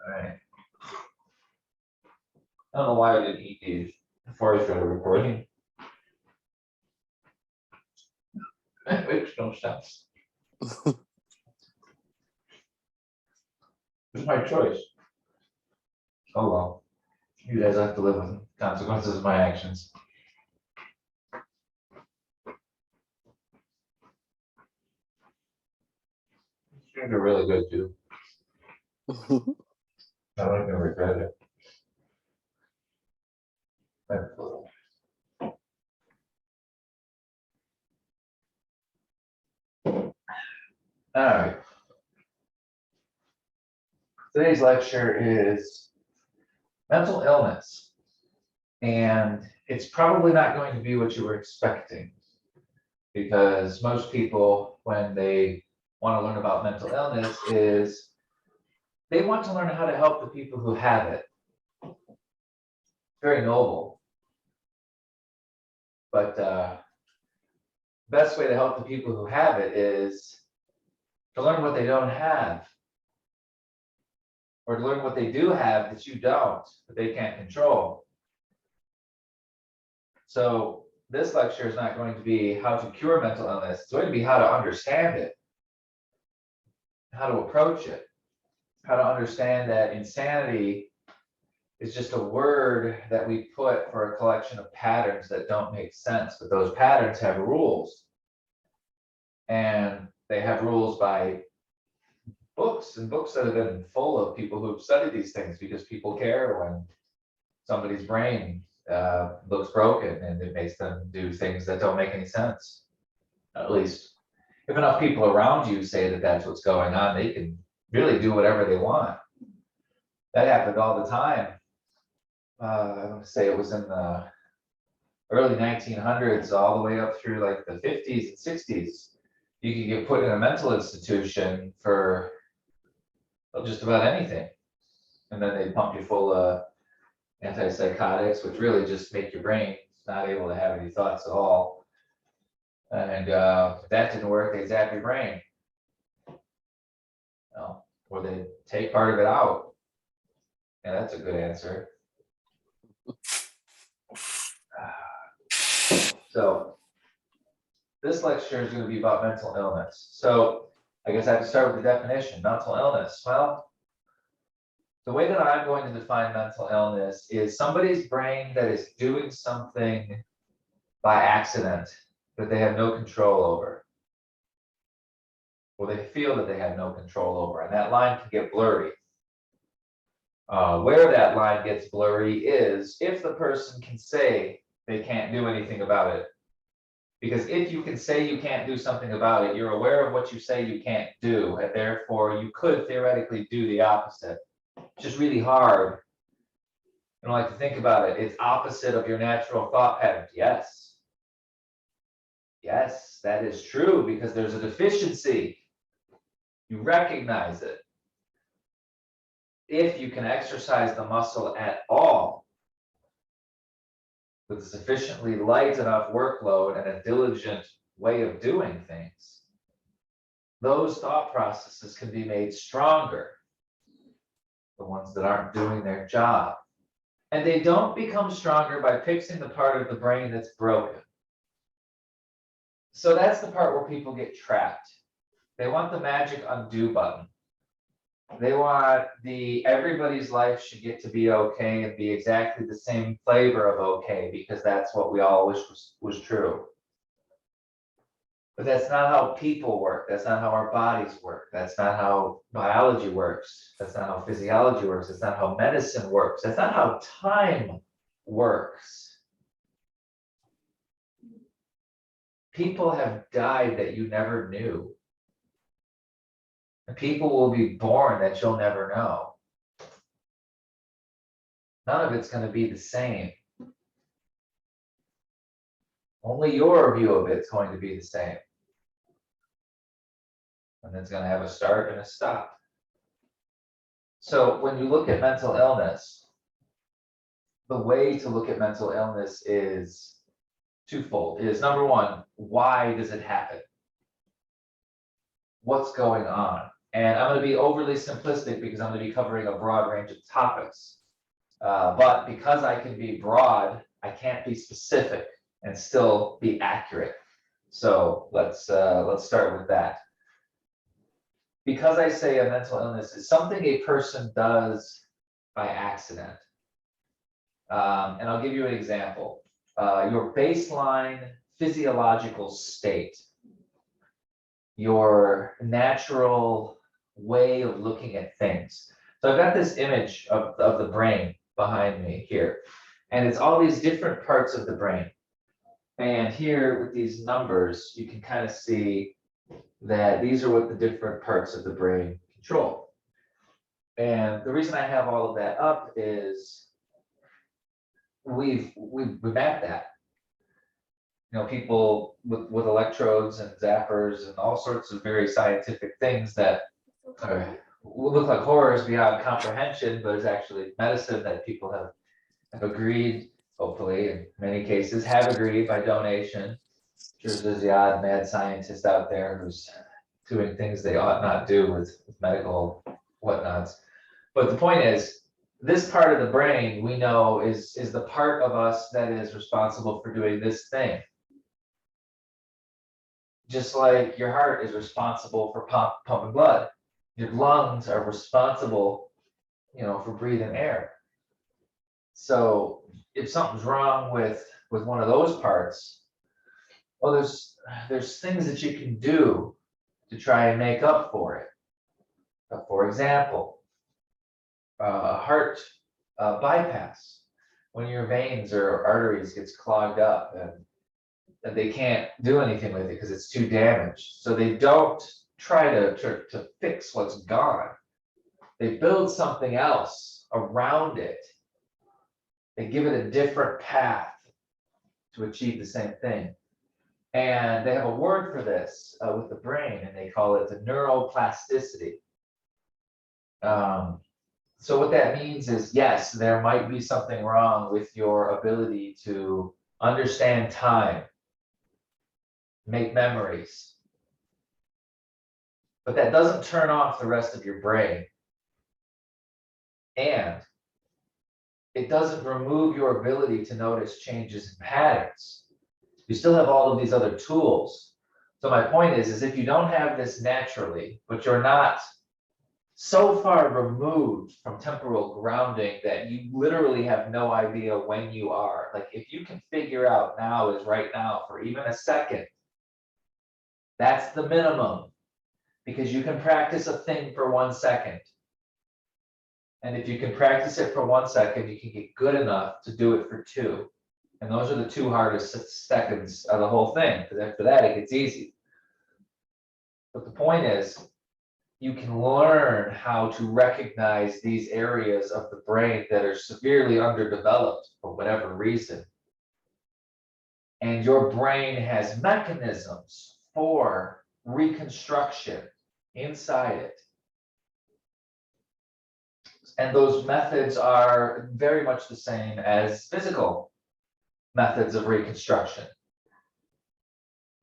All right. I don't know why I didn't eat these before I started recording. It makes no sense. It's my choice. Oh well. You guys have to live with the consequences of my actions. They're really good too. I don't even regret it. All right. Today's lecture is mental illness. And it's probably not going to be what you were expecting. Because most people, when they want to learn about mental illness, is they want to learn how to help the people who have it. Very noble. But best way to help the people who have it is to learn what they don't have. Or to learn what they do have that you don't, that they can't control. So this lecture is not going to be how to cure mental illness. It's going to be how to understand it, how to approach it, how to understand that insanity is just a word that we put for a collection of patterns that don't make sense, but those patterns have rules. And they have rules by books, and books that have been full of people who've studied these things, because people care when somebody's brain looks broken and it makes them do things that don't make any sense. At least if enough people around you say that that's what's going on, they can really do whatever they want. That happened all the time. I want to say it was in the early 1900s, all the way up through like the 50s and 60s. You could get put in a mental institution for just about anything. And then they pump you full of antipsychotics, which really just make your brain not able to have any thoughts at all. And if that didn't work, they zap your brain. Or they take part of it out. Yeah, that's a good answer. So this lecture is going to be about mental illness. So I guess I have to start with the definition. Mental illness. Well, the way that I'm going to define mental illness is somebody's brain that is doing something by accident that they have no control over. Or they feel that they have no control over. And that line can get blurry. Where that line gets blurry is if the person can say they can't do anything about it. Because if you can say you can't do something about it, you're aware of what you say you can't do, and therefore you could theoretically do the opposite. It's just really hard. You don't like to think about it. It's opposite of your natural thought patterns. Yes. Yes, that is true, because there's a deficiency. You recognize it. If you can exercise the muscle at all, with a sufficiently light enough workload and a diligent way of doing things, those thought processes can be made stronger, the ones that aren't doing their job. And they don't become stronger by fixing the part of the brain that's broken. So that's the part where people get trapped. They want the magic undo button. They want the everybody's life should get to be okay and be exactly the same flavor of okay, because that's what we all wish was true. But that's not how people work. That's not how our bodies work. That's not how biology works. That's not how physiology works. That's not how medicine works. That's not how time works. People have died that you never knew. And people will be born that you'll never know. None of it's going to be the same. Only your view of it's going to be the same. And it's going to have a start and a stop. So when you look at mental illness, the way to look at mental illness is twofold. It is, number one, why does it happen? What's going on? And I'm going to be overly simplistic because I'm going to be covering a broad range of topics. But because I can be broad, I can't be specific and still be accurate. So let's start with that. Because I say a mental illness is something a person does by accident. And I'll give you an example. Your baseline physiological state, your natural way of looking at things. So I've got this image of the brain behind me here, and it's all these different parts of the brain. And here with these numbers, you can kind of see that these are what the different parts of the brain control. And the reason I have all of that up is we mapped that. You know, people with electrodes and zappers and all sorts of very scientific things that look like horrors beyond comprehension, but it's actually medicine that people have agreed, hopefully in many cases, have agreed by donation. Sure, there's the odd mad scientist out there who's doing things they ought not do with medical whatnots. But the point is, this part of the brain we know is the part of us that is responsible for doing this thing. Just like your heart is responsible for pumping blood, your lungs are responsible, you know, for breathing air. So if something's wrong with one of those parts, well, there's things that you can do to try and make up for it. For example, heart bypass, when your veins or arteries gets clogged up and they can't do anything with it because it's too damaged. So they don't try to fix what's gone. They build something else around it. They give it a different path to achieve the same thing. And they have a word for this with the brain, and they call it the neuroplasticity. So what that means is, yes, there might be something wrong with your ability to understand time, make memories, but that doesn't turn off the rest of your brain. And it doesn't remove your ability to notice changes in patterns. You still have all of these other tools. So my point is if you don't have this naturally, but you're not so far removed from temporal grounding that you literally have no idea when you are. Like if you can figure out now is right now for even a second, that's the minimum, because you can practice a thing for 1 second. And if you can practice it for 1 second, you can get good enough to do it for 2. And those are the 2 hardest seconds of the whole thing, because after that, it gets easy. But the point is, you can learn how to recognize these areas of the brain that are severely underdeveloped for whatever reason. And your brain has mechanisms for reconstruction inside it. And those methods are very much the same as physical methods of reconstruction.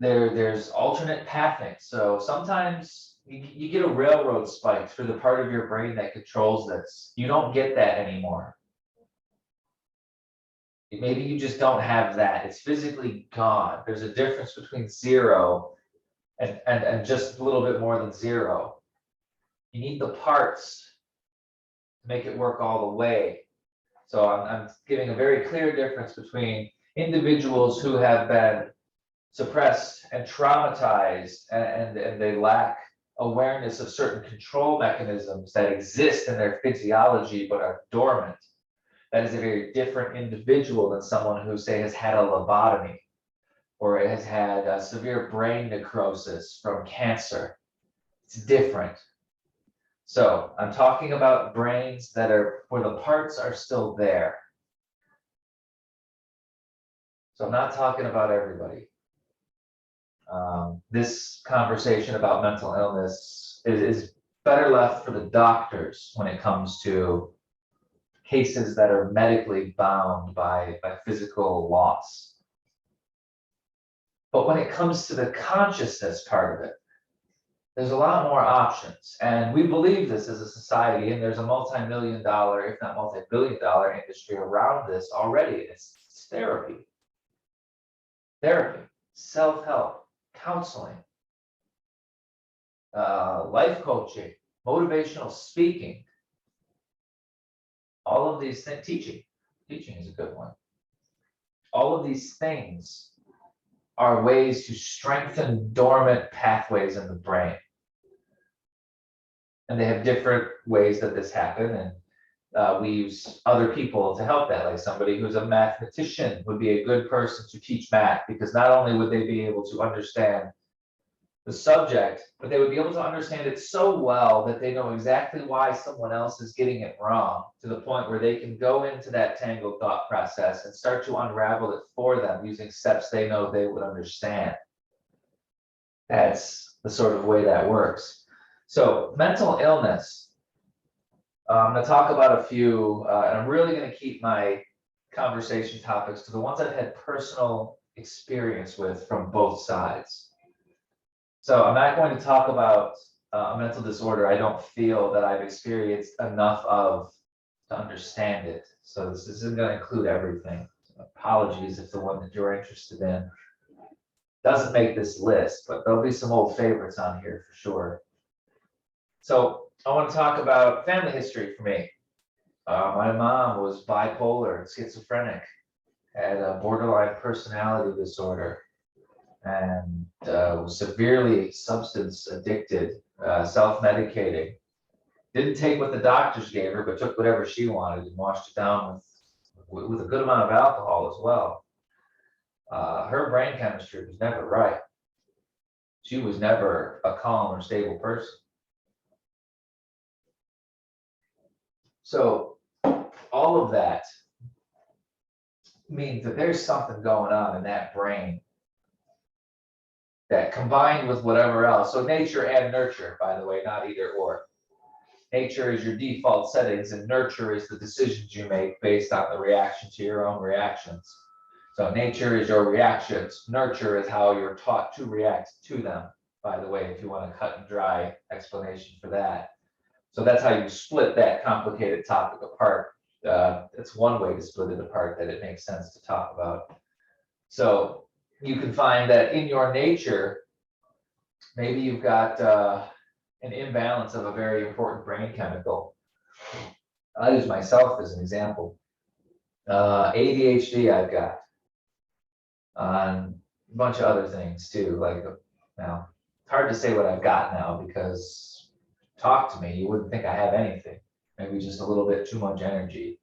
There's alternate pathing. So sometimes you get a railroad spike through the part of your brain that controls this. You don't get that anymore. Maybe you just don't have that. It's physically gone. There's a difference between 0 and just a little bit more than 0. You need the parts to make it work all the way. So I'm giving a very clear difference between individuals who have been suppressed and traumatized and they lack awareness of certain control mechanisms that exist in their physiology but are dormant. That is a very different individual than someone who, say, has had a lobotomy or has had a severe brain necrosis from cancer. It's different. So I'm talking about brains that are where the parts are still there. So I'm not talking about everybody. This conversation about mental illness is better left for the doctors when it comes to cases that are medically bound by physical loss. But when it comes to the consciousness part of it, there's a lot more options. And we believe this as a society, and there's a multi-million-dollar, if not multi-billion-dollar industry around this already. It's therapy, self-help, counseling, life coaching, motivational speaking, all of these things, teaching is a good one. All of these things are ways to strengthen dormant pathways in the brain. And they have different ways that this happens. And we use other people to help that, like somebody who's a mathematician would be a good person to teach math, because not only would they be able to understand the subject, but they would be able to understand it so well that they know exactly why someone else is getting it wrong, to the point where they can go into that tangled thought process and start to unravel it for them using steps they know they would understand. That's the sort of way that works. So mental illness, I'm going to talk about a few, and I'm really going to keep my conversation topics to the ones I've had personal experience with from both sides. So I'm not going to talk about a mental disorder I don't feel that I've experienced enough of to understand it. So this isn't going to include everything. Apologies if the one that you're interested in doesn't make this list, but there'll be some old favorites on here for sure. So I want to talk about family history for me. My mom was bipolar and schizophrenic, had a borderline personality disorder, and was severely substance addicted, self-medicating. Didn't take what the doctors gave her, but took whatever she wanted and washed it down with a good amount of alcohol as well. Her brain chemistry was never right. She was never a calm or stable person. So all of that means that there's something going on in that brain that, combined with whatever else, so nature and nurture, by the way, not either or. Nature is your default settings, and nurture is the decisions you make based on the reaction to your own reactions. So nature is your reactions. Nurture is how you're taught to react to them, by the way, if you want a cut and dry explanation for that. So that's how you split that complicated topic apart. It's one way to split it apart that it makes sense to talk about. So you can find that in your nature, maybe you've got an imbalance of a very important brain chemical. I'll use myself as an example. ADHD I've got, on a bunch of other things too. Like, now, it's hard to say what I've got now, because talk to me, you wouldn't think I have anything. Maybe just a little bit too much energy.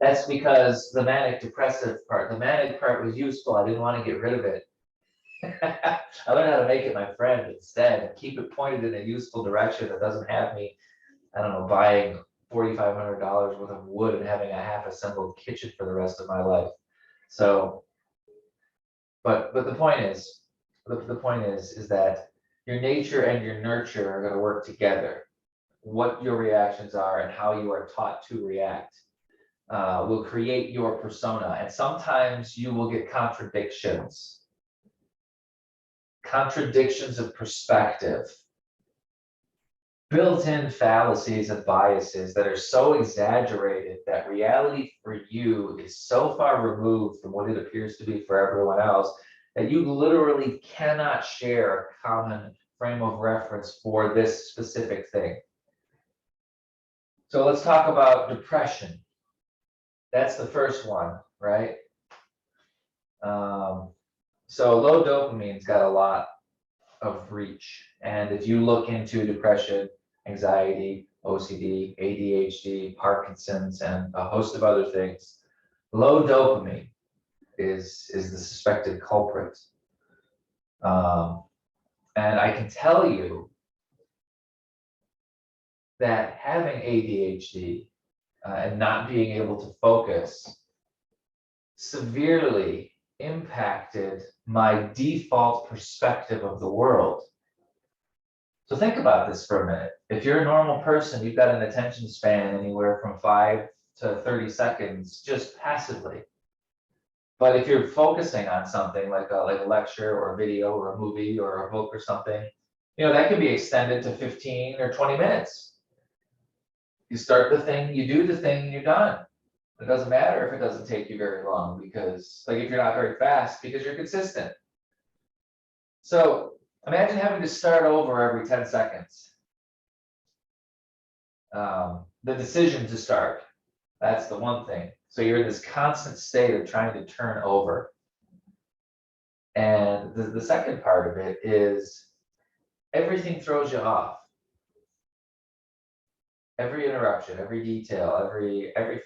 That's because the manic depressive part, the manic part was useful. I didn't want to get rid of it. I learned how to make it my friend instead, and keep it pointed in a useful direction that doesn't have me, I don't know, buying $4,500 worth of wood and having a half assembled kitchen for the rest of my life. So, but the point is, is that your nature and your nurture are going to work together. What your reactions are and how you are taught to react will create your persona. And sometimes you will get contradictions of perspective, built-in fallacies and biases that are so exaggerated that reality for you is so far removed from what it appears to be for everyone else that you literally cannot share a common frame of reference for this specific thing. So let's talk about depression. That's the first one, right? So low dopamine's got a lot of reach. And if you look into depression, anxiety, OCD, ADHD, Parkinson's, and a host of other things, low dopamine is the suspected culprit. And I can tell you that having ADHD and not being able to focus severely impacted my default perspective of the world. So think about this for a minute. If you're a normal person, you've got an attention span anywhere from 5 to 30 seconds just passively. But if you're focusing on something like a lecture or a video or a movie or a book or something, that can be extended to 15 or 20 minutes. You start the thing, you do the thing, and you're done. It doesn't matter if it doesn't take you very long, because like if you're not very fast, because you're consistent. So imagine having to start over every 10 seconds. The decision to start, that's the one thing. So you're in this constant state of trying to turn over. And the second part of it is everything throws you off. Every interruption, every detail, everything.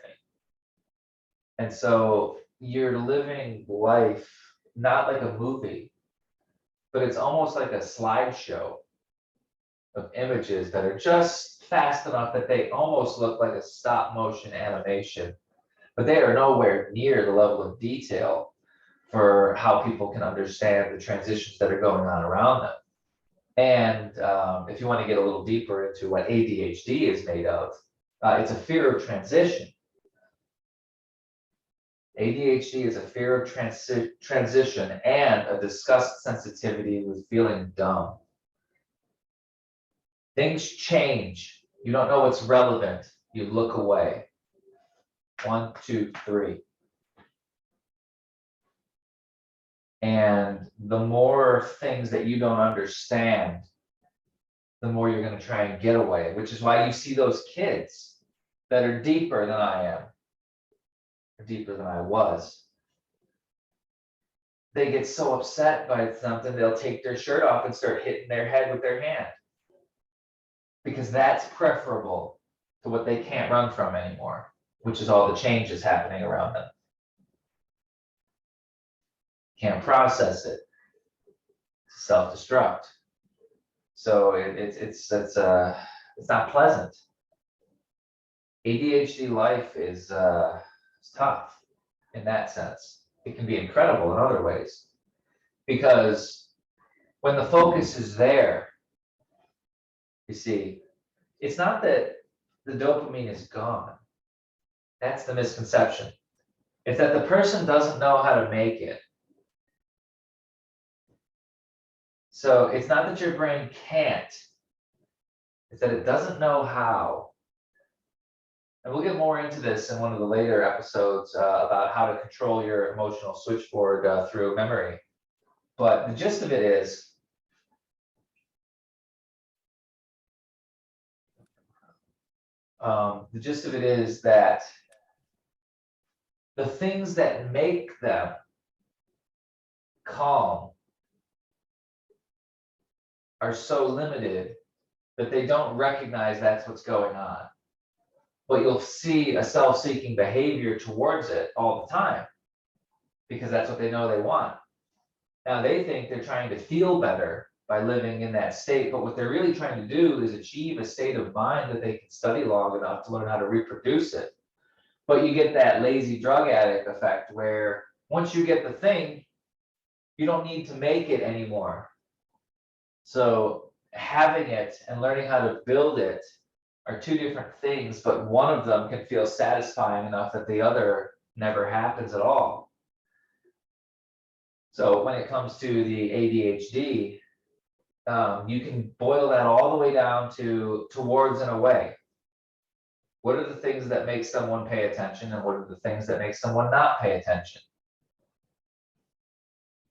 And so you're living life not like a movie, but it's almost like a slideshow of images that are just fast enough that they almost look like a stop motion animation, but they are nowhere near the level of detail for how people can understand the transitions that are going on around them. And if you want to get a little deeper into what ADHD is made of, it's a fear of transition. ADHD is a fear of transition and a disgust sensitivity with feeling dumb. Things change. You don't know what's relevant. You look away. 1, 2, 3. And the more things that you don't understand, the more you're going to try and get away, which is why you see those kids that are deeper than I am, or deeper than I was. They get so upset by something, they'll take their shirt off and start hitting their head with their hand, because that's preferable to what they can't run from anymore, which is all the changes happening around them. Can't process it. Self-destruct. So it's not pleasant. ADHD life is tough in that sense. It can be incredible in other ways, because when the focus is there, you see, it's not that the dopamine is gone. That's the misconception. It's that the person doesn't know how to make it. So it's not that your brain can't, it's that it doesn't know how. And we'll get more into this in one of the later episodes about how to control your emotional switchboard through memory. But the gist of it is, that the things that make them calm are so limited that they don't recognize that's what's going on. But you'll see a self-seeking behavior towards it all the time, because that's what they know they want. Now they think they're trying to feel better by living in that state, but what they're really trying to do is achieve a state of mind that they can study long enough to learn how to reproduce it. But you get that lazy drug addict effect where once you get the thing, you don't need to make it anymore. So having it and learning how to build it are two different things, but one of them can feel satisfying enough that the other never happens at all. So when it comes to the ADHD, you can boil that all the way down to towards and away. What are the things that make someone pay attention, and what are the things that make someone not pay attention?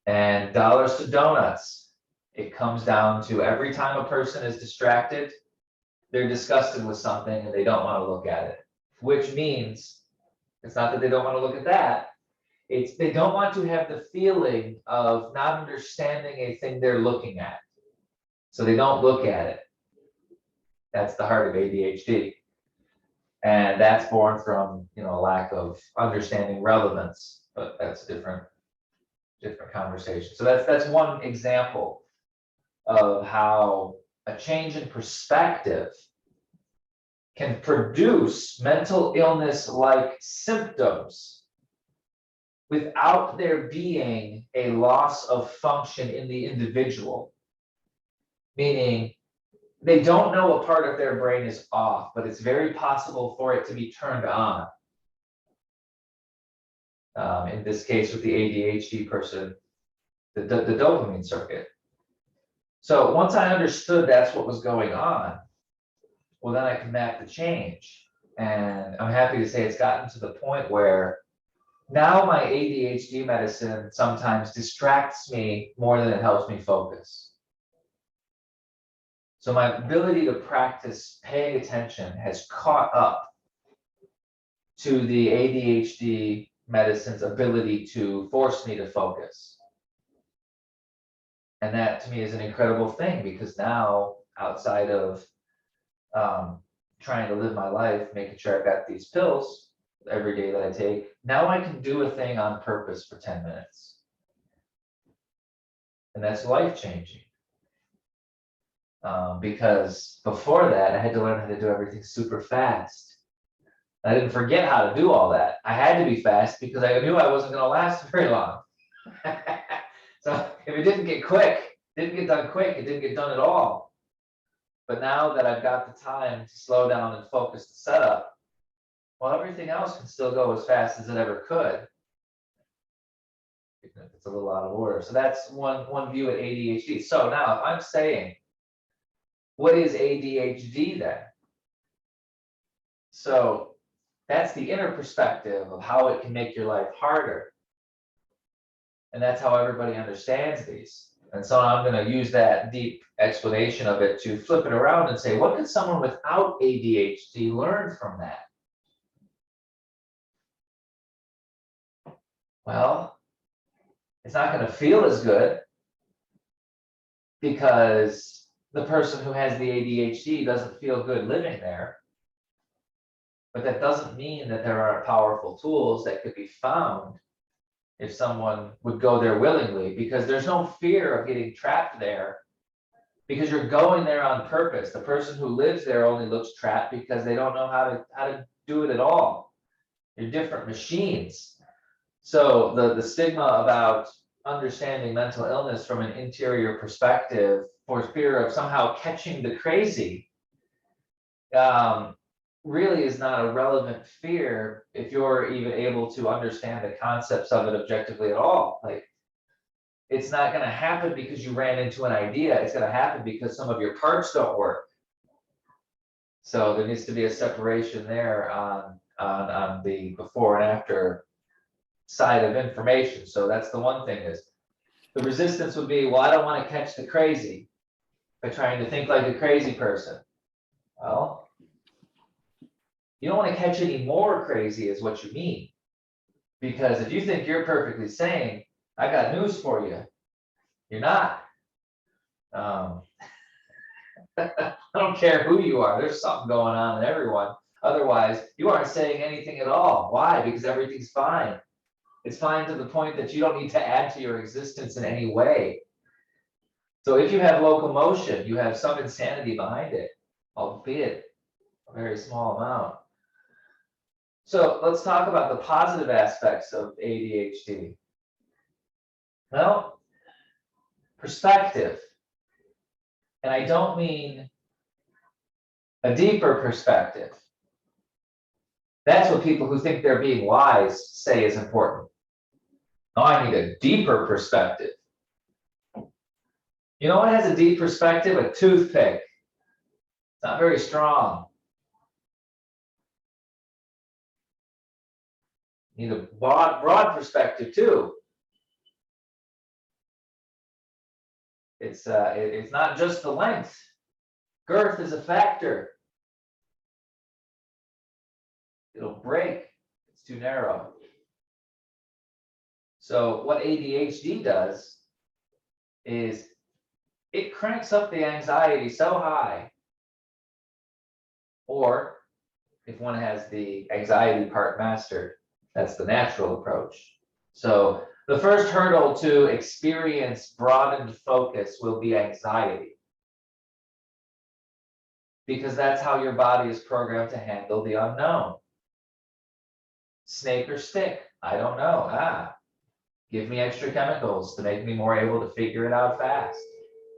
And dollars to donuts, it comes down to every time a person is distracted, they're disgusted with something and they don't want to look at it, which means it's not that they don't want to look at that. It's they don't want to have the feeling of not understanding a thing they're looking at. So they don't look at it. That's the heart of ADHD. And that's born from, a lack of understanding relevance, but that's a different conversation. So that's one example of how a change in perspective can produce mental illness-like symptoms without there being a loss of function in the individual. Meaning, they don't know a part of their brain is off, but it's very possible for it to be turned on. In this case, with the ADHD person, the dopamine circuit. So once I understood that's what was going on, well, then I can map the change. And I'm happy to say it's gotten to the point where now my ADHD medicine sometimes distracts me more than it helps me focus. So my ability to practice paying attention has caught up to the ADHD medicine's ability to force me to focus. And that to me is an incredible thing, because now, outside of trying to live my life, making sure I've got these pills every day that I take, now I can do a thing on purpose for 10 minutes. And that's life-changing. Because before that, I had to learn how to do everything super fast. I didn't forget how to do all that. I had to be fast because I knew I wasn't going to last very long. So if it didn't get quick, didn't get done quick, it didn't get done at all. But now that I've got the time to slow down and focus the setup, well, everything else can still go as fast as it ever could, even if it's a little out of order. So that's one view at ADHD. So now if I'm saying, what is ADHD then? So that's the inner perspective of how it can make your life harder. And that's how everybody understands these. And so I'm going to use that deep explanation of it to flip it around and say, what could someone without ADHD learn from that? Well, it's not going to feel as good, because the person who has the ADHD doesn't feel good living there. But that doesn't mean that there aren't powerful tools that could be found if someone would go there willingly, because there's no fear of getting trapped there, because you're going there on purpose. The person who lives there only looks trapped because they don't know how to do it at all. You're different machines. So the stigma about understanding mental illness from an interior perspective for fear of somehow catching the crazy really is not a relevant fear if you're even able to understand the concepts of it objectively at all. Like, it's not going to happen because you ran into an idea. It's going to happen because some of your parts don't work. So there needs to be a separation there on the before and after side of information. So that's the one thing, is the resistance would be, well, I don't want to catch the crazy by trying to think like a crazy person. Well, you don't want to catch any more crazy is what you mean. Because if you think you're perfectly sane, I got news for you. You're not. I don't care who you are. There's something going on in everyone. Otherwise, you aren't saying anything at all. Why? Because everything's fine. It's fine to the point that you don't need to add to your existence in any way. So if you have locomotion, you have some insanity behind it, albeit a very small amount. So let's talk about the positive aspects of ADHD. Well, perspective. And I don't mean a deeper perspective. That's what people who think they're being wise say is important. Oh, I need a deeper perspective. You know what has a deep perspective? A toothpick. It's not very strong. You need a broad perspective too. It's not just the length. Girth is a factor. It'll break. It's too narrow. So what ADHD does is it cranks up the anxiety so high. Or if one has the anxiety part mastered, that's the natural approach. So the first hurdle to experience broadened focus will be anxiety, because that's how your body is programmed to handle the unknown. Snake or stick? I don't know. Give me extra chemicals to make me more able to figure it out fast.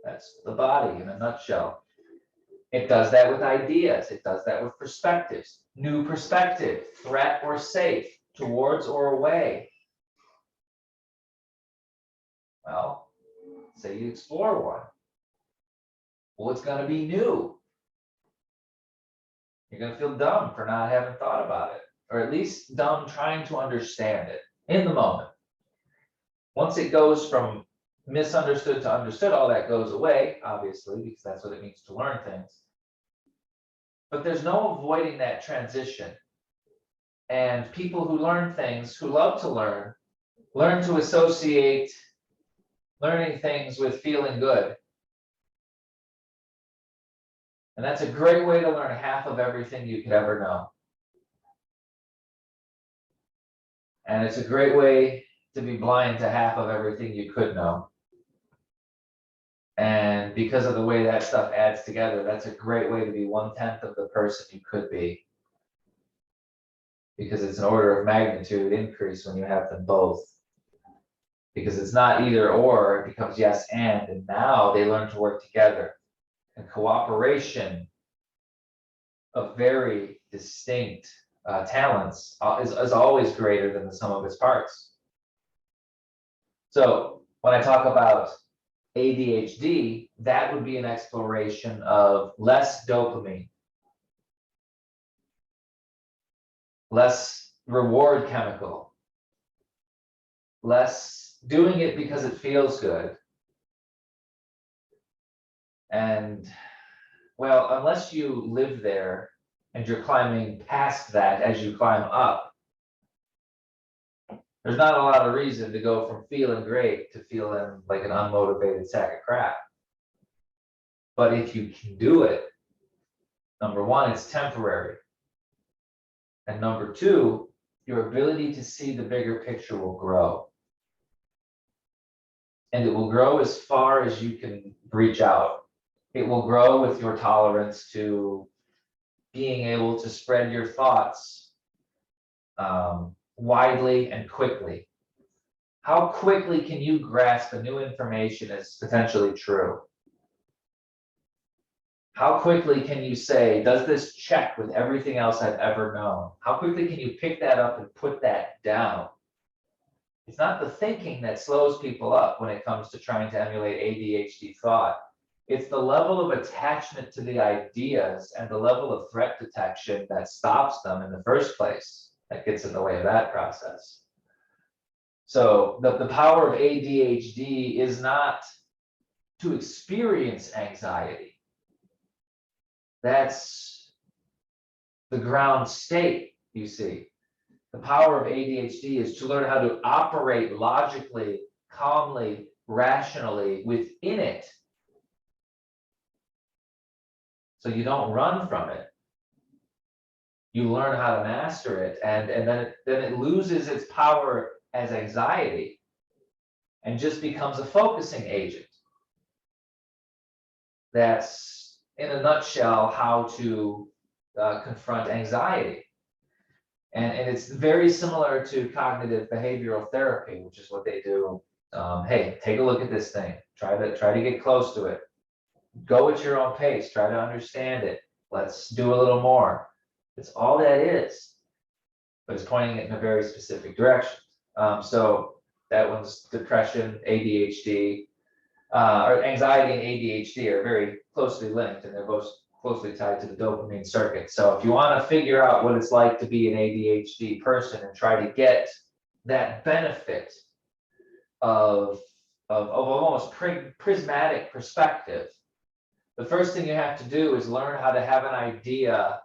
That's the body in a nutshell. It does that with ideas. It does that with perspectives. New perspective, threat or safe, towards or away. Well, say you explore one. Well, it's going to be new. You're going to feel dumb for not having thought about it, or at least dumb trying to understand it in the moment. Once it goes from misunderstood to understood, all that goes away, obviously, because that's what it means to learn things. But there's no avoiding that transition. And people who learn things, who love to learn to associate learning things with feeling good. And that's a great way to learn half of everything you could ever know. And it's a great way to be blind to half of everything you could know. And because of the way that stuff adds together, that's a great way to be 1/10 of the person you could be. Because it's an order of magnitude increase when you have them both. Because it's not either or, it becomes yes and now they learn to work together. And cooperation of very distinct talents is always greater than the sum of its parts. So when I talk about ADHD, that would be an exploration of less dopamine, less reward chemical, less doing it because it feels good. And well, unless you live there and you're climbing past that as you climb up, there's not a lot of reason to go from feeling great to feeling like an unmotivated sack of crap. But if you can do it, number one, it's temporary. And number two, your ability to see the bigger picture will grow. And it will grow as far as you can reach out. It will grow with your tolerance to being able to spread your thoughts widely and quickly. How quickly can you grasp a new information as potentially true? How quickly can you say, does this check with everything else I've ever known? How quickly can you pick that up and put that down? It's not the thinking that slows people up when it comes to trying to emulate ADHD thought. It's the level of attachment to the ideas and the level of threat detection that stops them in the first place, that gets in the way of that process. So the power of ADHD is not to experience anxiety. That's the ground state, you see. The power of ADHD is to learn how to operate logically, calmly, rationally within it. So you don't run from it. You learn how to master it, and then it loses its power as anxiety and just becomes a focusing agent. That's, in a nutshell, how to confront anxiety. And it's very similar to cognitive behavioral therapy, which is what they do. Hey, take a look at this thing. Try to get close to it. Go at your own pace. Try to understand it. Let's do a little more. It's all that is, but it's pointing it in a very specific direction. So that one's depression, ADHD, or anxiety and ADHD are very closely linked, and they're both closely tied to the dopamine circuit. So if you want to figure out what it's like to be an ADHD person and try to get that benefit of almost prismatic perspective, the first thing you have to do is learn how to have an idea,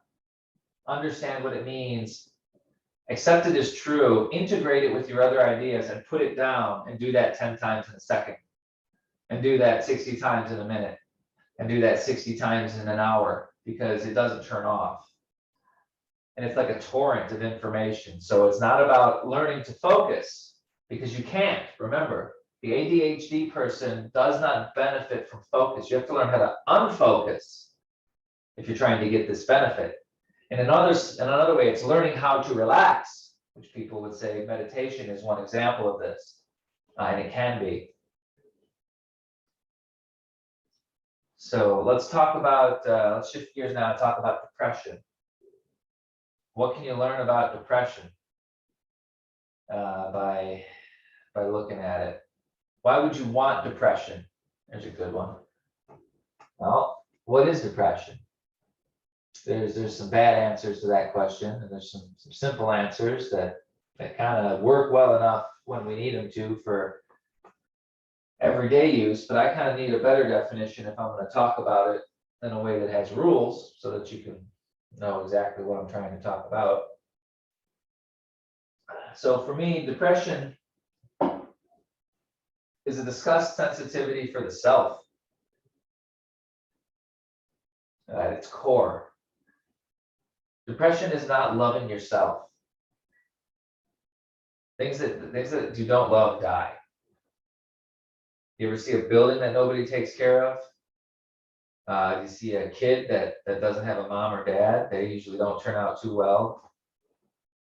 understand what it means, accept it as true, integrate it with your other ideas, and put it down, and do that 10 times in a second, and do that 60 times in a minute, and do that 60 times in an hour, because it doesn't turn off. And it's like a torrent of information. So it's not about learning to focus, because you can't. Remember, the ADHD person does not benefit from focus. You have to learn how to unfocus if you're trying to get this benefit. In another way, it's learning how to relax, which people would say meditation is one example of this, and it can be. So let's talk about, let's shift gears now and talk about depression. What can you learn about depression by looking at it? Why would you want depression? There's a good one. Well, what is depression? There's some bad answers to that question, and there's some simple answers that kind of work well enough when we need them to for everyday use, but I kind of need a better definition if I'm going to talk about it in a way that has rules so that you can know exactly what I'm trying to talk about. So for me, depression is a discussed sensitivity for the self at its core. Depression is not loving yourself. Things that you don't love die. You ever see a building that nobody takes care of? You see a kid that doesn't have a mom or dad, they usually don't turn out too well.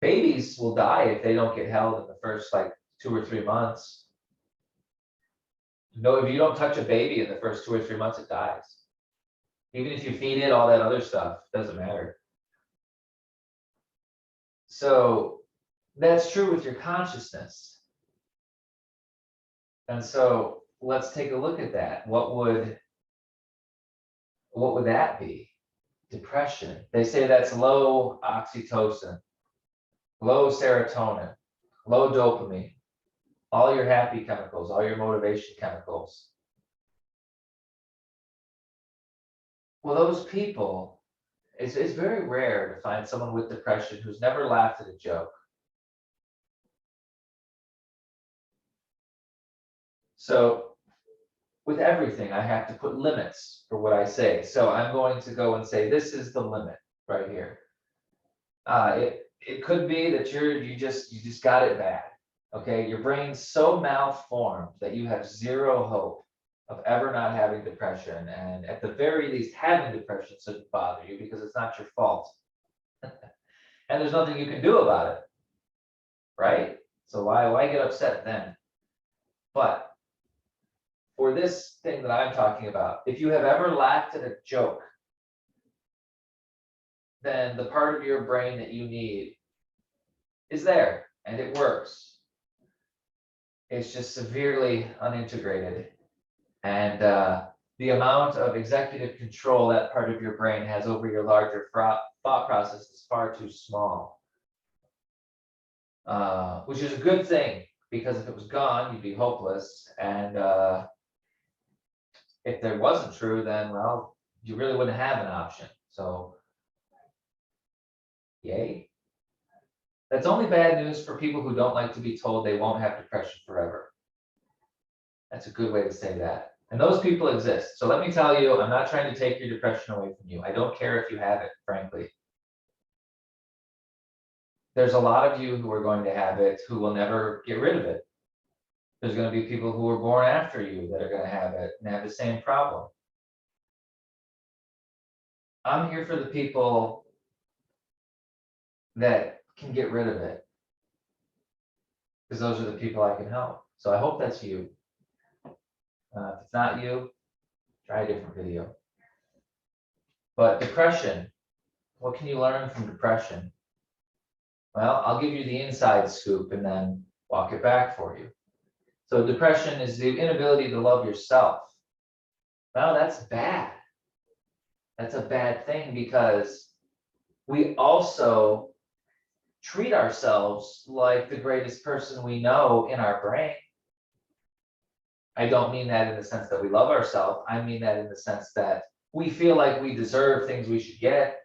Babies will die if they don't get held in the first like 2 or 3 months. No, if you don't touch a baby in the first 2 or 3 months, it dies. Even if you feed it all that other stuff, doesn't matter. So that's true with your consciousness. And so let's take a look at that. What would that be? Depression. They say that's low oxytocin, low serotonin, low dopamine, all your happy chemicals, all your motivation chemicals. Well, those people, it's very rare to find someone with depression who's never laughed at a joke. So with everything, I have to put limits for what I say. So I'm going to go and say, this is the limit right here. It could be that you just got it bad. Okay, your brain's so malformed that you have zero hope of ever not having depression, and at the very least, having depression shouldn't bother you because it's not your fault, and there's nothing you can do about it, right? So why get upset then? But for this thing that I'm talking about, if you have ever laughed at a joke, then the part of your brain that you need is there and it works. It's just severely unintegrated. And the amount of executive control that part of your brain has over your larger thought process is far too small. Which is a good thing, because if it was gone, you'd be hopeless. And if there wasn't true, then, well, you really wouldn't have an option. So, yay. That's only bad news for people who don't like to be told they won't have depression forever. That's a good way to say that. And those people exist. So let me tell you, I'm not trying to take your depression away from you. I don't care if you have it, frankly. There's a lot of you who are going to have it who will never get rid of it. There's going to be people who were born after you that are going to have it and have the same problem. I'm here for the people that can get rid of it, because those are the people I can help. So I hope that's you. If it's not you, try a different video. But depression, what can you learn from depression? Well, I'll give you the inside scoop and then walk it back for you. So depression is the inability to love yourself. Well, that's bad. That's a bad thing, because we also treat ourselves like the greatest person we know in our brain. I don't mean that in the sense that we love ourselves. I mean that in the sense that we feel like we deserve things we should get.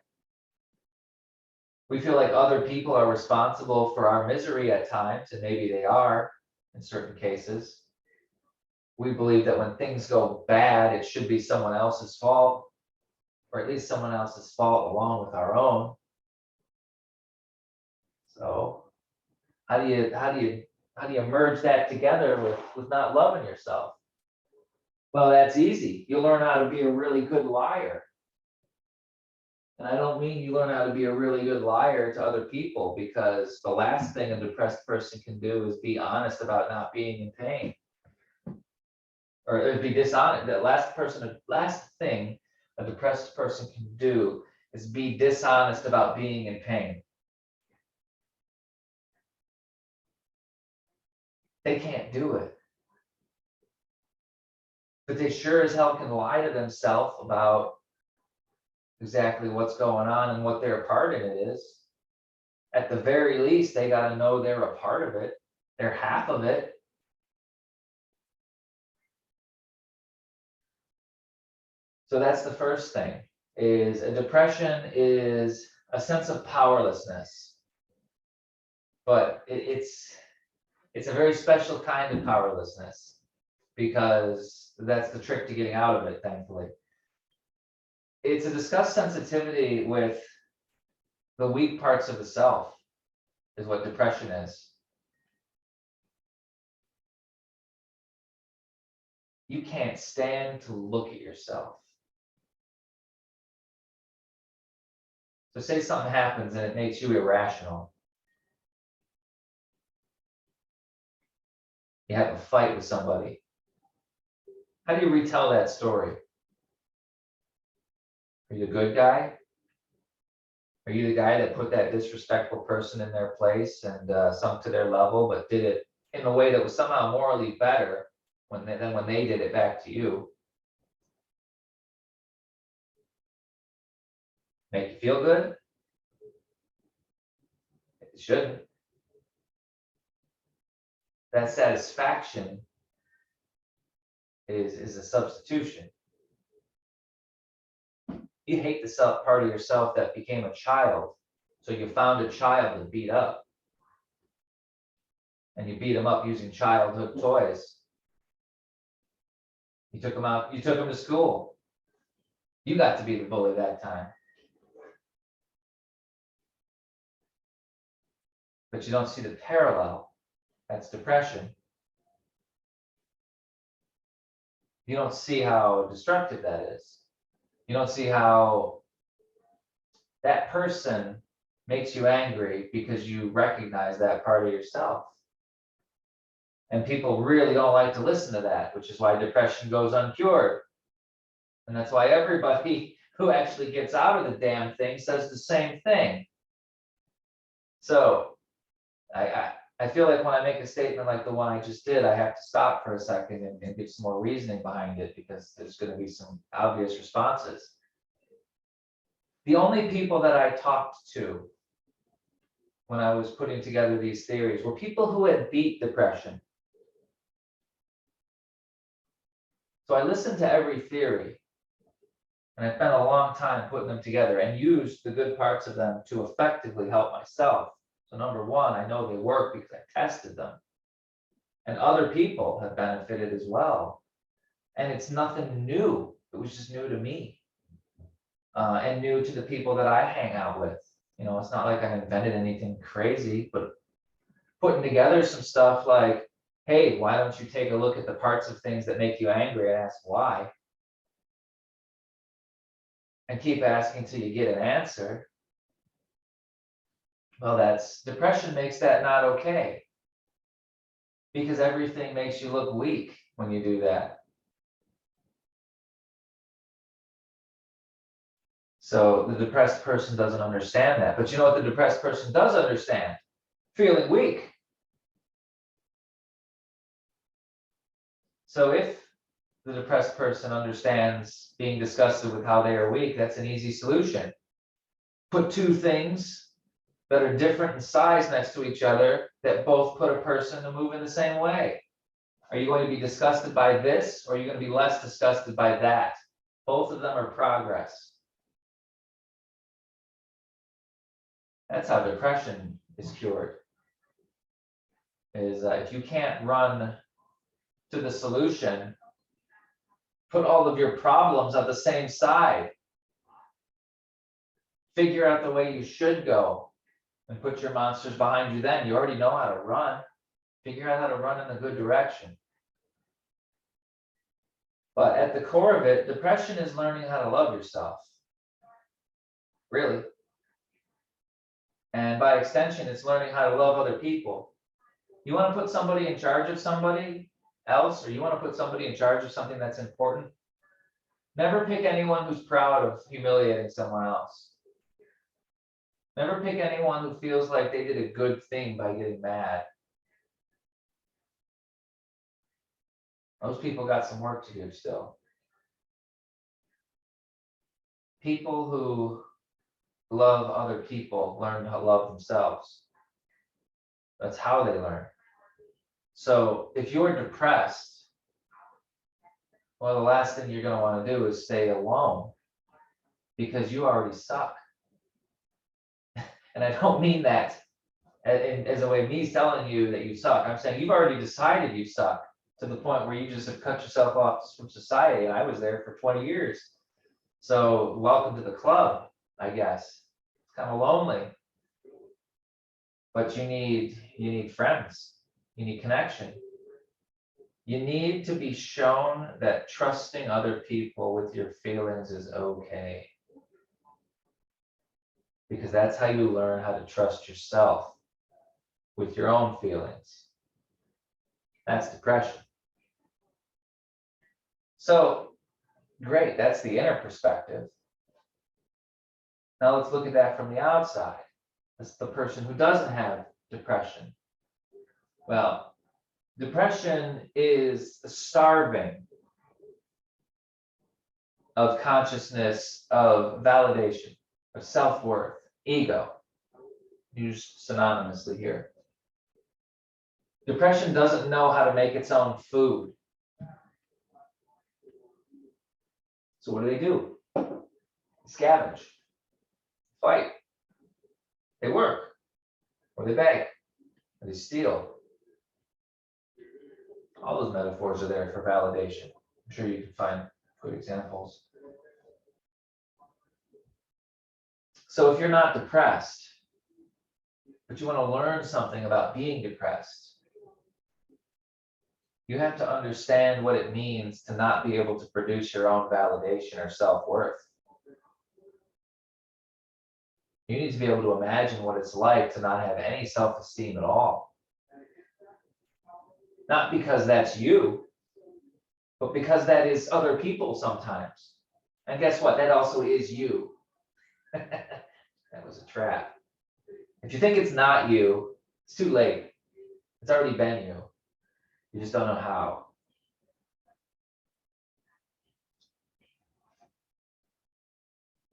We feel like other people are responsible for our misery at times, and maybe they are in certain cases. We believe that when things go bad, it should be someone else's fault, or at least someone else's fault along with our own. So how do you merge that together with not loving yourself? Well, that's easy. You learn how to be a really good liar. And I don't mean you learn how to be a really good liar to other people, because the last thing a depressed person can do is be honest about not being in pain, or be dishonest. The last thing a depressed person can do is be dishonest about being in pain. They can't do it. but they sure as hell can lie to themselves about exactly what's going on and what their part in it is. At the very least, they got to know they're a part of it. They're half of it. So that's the first thing, is a depression is a sense of powerlessness. But it's a very special kind of powerlessness, because that's the trick to getting out of it, thankfully. It's a discussed sensitivity with the weak parts of the self, is what depression is. You can't stand to look at yourself. So say something happens and it makes you irrational. You have a fight with somebody. How do you retell that story? Are you the good guy? Are you the guy that put that disrespectful person in their place and sunk to their level, but did it in a way that was somehow morally better than when they did it back to you? Make you feel good? It shouldn't. That satisfaction is a substitution. You hate the part of yourself that became a child, so you found a child to beat up, and you beat him up using childhood toys. You took him out, you took him to school. You got to be the bully that time. But you don't see the parallel. That's depression. You don't see how destructive that is. You don't see how that person makes you angry because you recognize that part of yourself. And people really don't like to listen to that, which is why depression goes uncured. And that's why everybody who actually gets out of the damn thing says the same thing. So I feel like when I make a statement like the one I just did, I have to stop for a second and give some more reasoning behind it, because there's going to be some obvious responses. The only people that I talked to when I was putting together these theories were people who had beat depression. So I listened to every theory, and I spent a long time putting them together and used the good parts of them to effectively help myself. So number one, I know they work because I tested them. And other people have benefited as well. And it's nothing new. It was just new to me. And new to the people that I hang out with. You know, it's not like I invented anything crazy, but putting together some stuff like, hey, why don't you take a look at the parts of things that make you angry and ask why? And keep asking till you get an answer. Well, that's depression makes that not okay. Because everything makes you look weak when you do that. So the depressed person doesn't understand that. But you know what the depressed person does understand? Feeling weak. So if the depressed person understands being disgusted with how they are weak, that's an easy solution. Put two things that are different in size next to each other that both put a person to move in the same way. Are you going to be disgusted by this, or are you going to be less disgusted by that? Both of them are progress. That's how depression is cured. Is if you can't run to the solution, put all of your problems on the same side. Figure out the way you should go and put your monsters behind you then. You already know how to run. Figure out how to run in the good direction. But at the core of it, depression is learning how to love yourself. Really. And by extension, it's learning how to love other people. You want to put somebody in charge of somebody else, or you want to put somebody in charge of something that's important? Never pick anyone who's proud of humiliating someone else. Never pick anyone who feels like they did a good thing by getting mad. Those people got some work to do still. People who love other people learn to love themselves. That's how they learn. So if you're depressed, well, the last thing you're going to want to do is stay alone because you already suck. And I don't mean that as a way of me telling you that you suck. I'm saying you've already decided you suck to the point where you just have cut yourself off from society. And I was there for 20 years. So welcome to the club, I guess. It's kind of lonely. But you need friends. You need connection. You need to be shown that trusting other people with your feelings is okay. Because that's how you learn how to trust yourself with your own feelings. That's depression. So, great, that's the inner perspective. Now let's look at that from the outside. That's the person who doesn't have depression. Well, depression is the starving of consciousness, of validation, of self-worth, ego, used synonymously here. Depression doesn't know how to make its own food. So what do? Scavenge, fight, they work, or they beg, or they steal. All those metaphors are there for validation. I'm sure you can find good examples. So if you're not depressed, but you want to learn something about being depressed, you have to understand what it means to not be able to produce your own validation or self-worth. You need to be able to imagine what it's like to not have any self-esteem at all. Not because that's you, but because that is other people sometimes. And guess what? That also is you. That was a trap. If you think it's not you, it's too late. It's already been you. You just don't know how.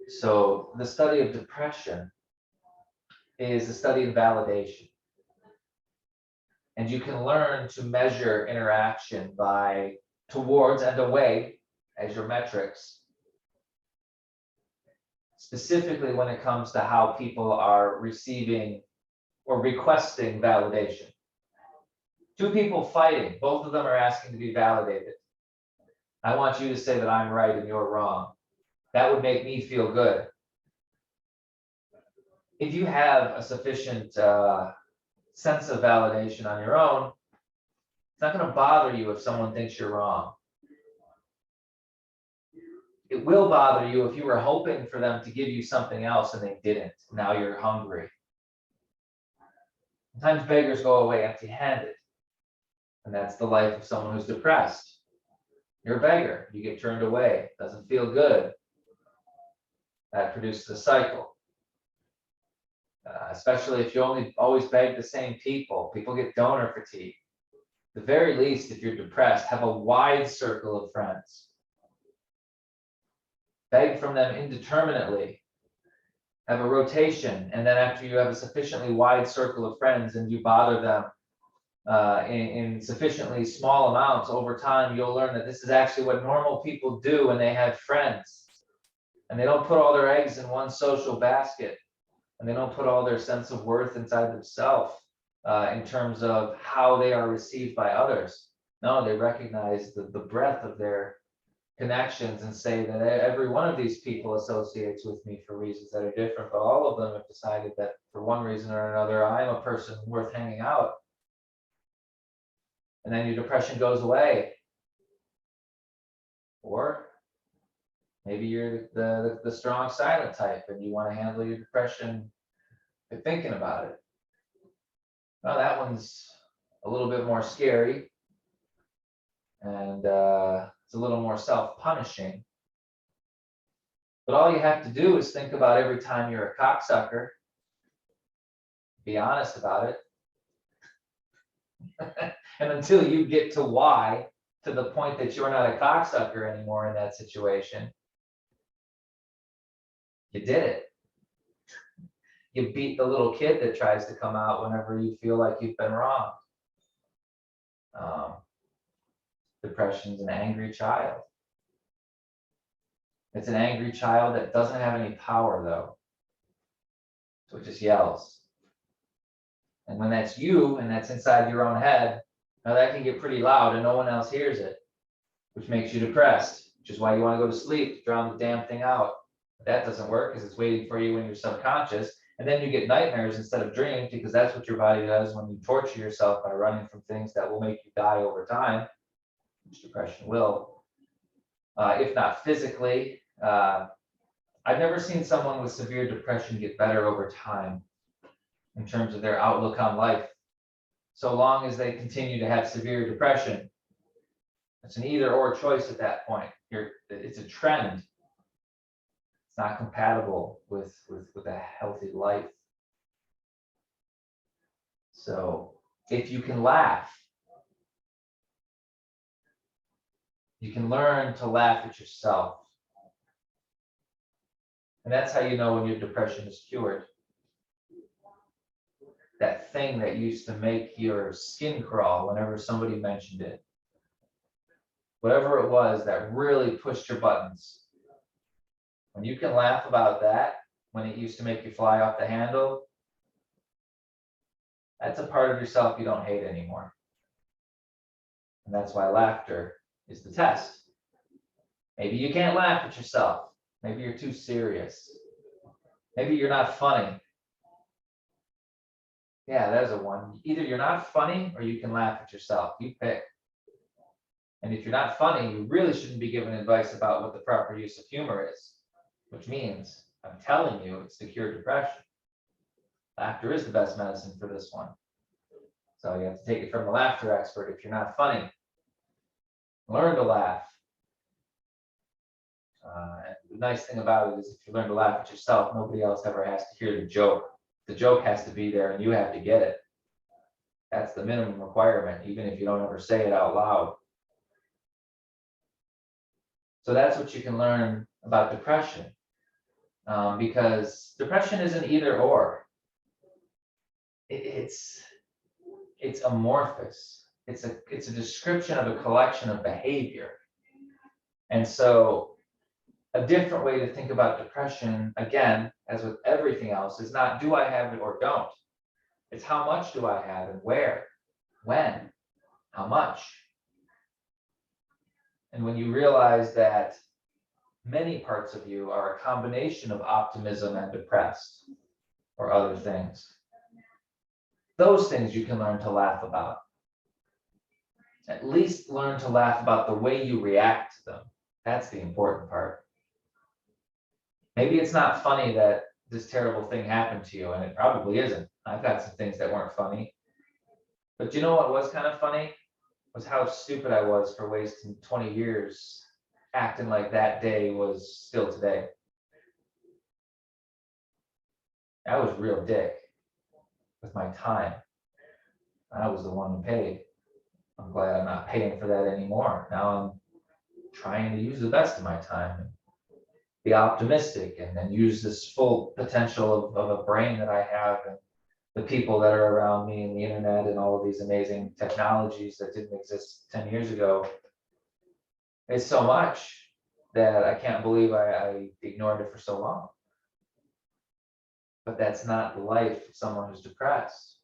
So the study of depression is a study of validation. And you can learn to measure interaction by towards and away as your metrics, specifically when it comes to how people are receiving or requesting validation. Two people fighting, both of them are asking to be validated. I want you to say that I'm right and you're wrong. That would make me feel good. If you have a sufficient sense of validation on your own, it's not going to bother you if someone thinks you're wrong. It will bother you if you were hoping for them to give you something else and they didn't. Now you're hungry. Sometimes beggars go away empty-handed. And that's the life of someone who's depressed. You're a beggar. You get turned away. Doesn't feel good. That produces a cycle. Especially if you always beg the same people. People get donor fatigue. At the very least, if you're depressed, have a wide circle of friends. Beg from them indeterminately. Have a rotation. And then after you have a sufficiently wide circle of friends and you bother them in sufficiently small amounts, over time, you'll learn that this is actually what normal people do when they have friends. And they don't put all their eggs in one social basket. And they don't put all their sense of worth inside themselves in terms of how they are received by others. No, they recognize the breadth of their connections and say that every one of these people associates with me for reasons that are different, but all of them have decided that for one reason or another, I'm a person worth hanging out. And then your depression goes away. Or maybe you're the strong silent type and you want to handle your depression by thinking about it. Well, that one's a little bit more scary. And it's a little more self-punishing. But all you have to do is think about every time you're a cocksucker. Be honest about it. And until you get to why, to the point that you're not a cocksucker anymore in that situation, you did it. You beat the little kid that tries to come out whenever you feel like you've been wrong. Depression's an angry child. It's an angry child that doesn't have any power, though. So it just yells. And when that's you and that's inside your own head, now that can get pretty loud and no one else hears it, which makes you depressed, which is why you want to go to sleep to drown the damn thing out. But that doesn't work because it's waiting for you in your subconscious. And then you get nightmares instead of dreams, because that's what your body does when you torture yourself by running from things that will make you die over time, which depression will, if not physically. I've never seen someone with severe depression get better over time in terms of their outlook on life. So long as they continue to have severe depression, it's an either or choice at that point. It's a trend. It's not compatible with a healthy life. So if you can laugh, you can learn to laugh at yourself. And that's how you know when your depression is cured. That thing that used to make your skin crawl whenever somebody mentioned it. Whatever it was that really pushed your buttons. When you can laugh about that, when it used to make you fly off the handle, that's a part of yourself you don't hate anymore. And that's why laughter is the test. Maybe you can't laugh at yourself. Maybe you're too serious. Maybe you're not funny. Yeah, there's a one. Either you're not funny or you can laugh at yourself. You pick. And if you're not funny, you really shouldn't be given advice about what the proper use of humor is, which means I'm telling you it's to cure depression. Laughter is the best medicine for this one. So you have to take it from the laughter expert if you're not funny. Learn to laugh. And the nice thing about it is if you learn to laugh at yourself, nobody else ever has to hear the joke. The joke has to be there and you have to get it. That's the minimum requirement, even if you don't ever say it out loud. So that's what you can learn about depression. Because depression isn't either or. It's amorphous. It's a description of a collection of behavior. And so a different way to think about depression, again, as with everything else, is not do I have it or don't. It's how much do I have and where, when, how much. And when you realize that many parts of you are a combination of optimism and depressed or other things, those things you can learn to laugh about. At least learn to laugh about the way you react to them. That's the important part. Maybe it's not funny that this terrible thing happened to you, and it probably isn't. I've got some things that weren't funny. But you know what was kind of funny? Was how stupid I was for wasting 20 years acting like that day was still today. I was a real dick with my time. I was the one who paid. I'm glad I'm not paying for that anymore. Now I'm trying to use the best of my time and be optimistic and use this full potential of a brain that I have and the people that are around me and the internet and all of these amazing technologies that didn't exist 10 years ago. It's so much that I can't believe I ignored it for so long. But that's not the life of someone who's depressed.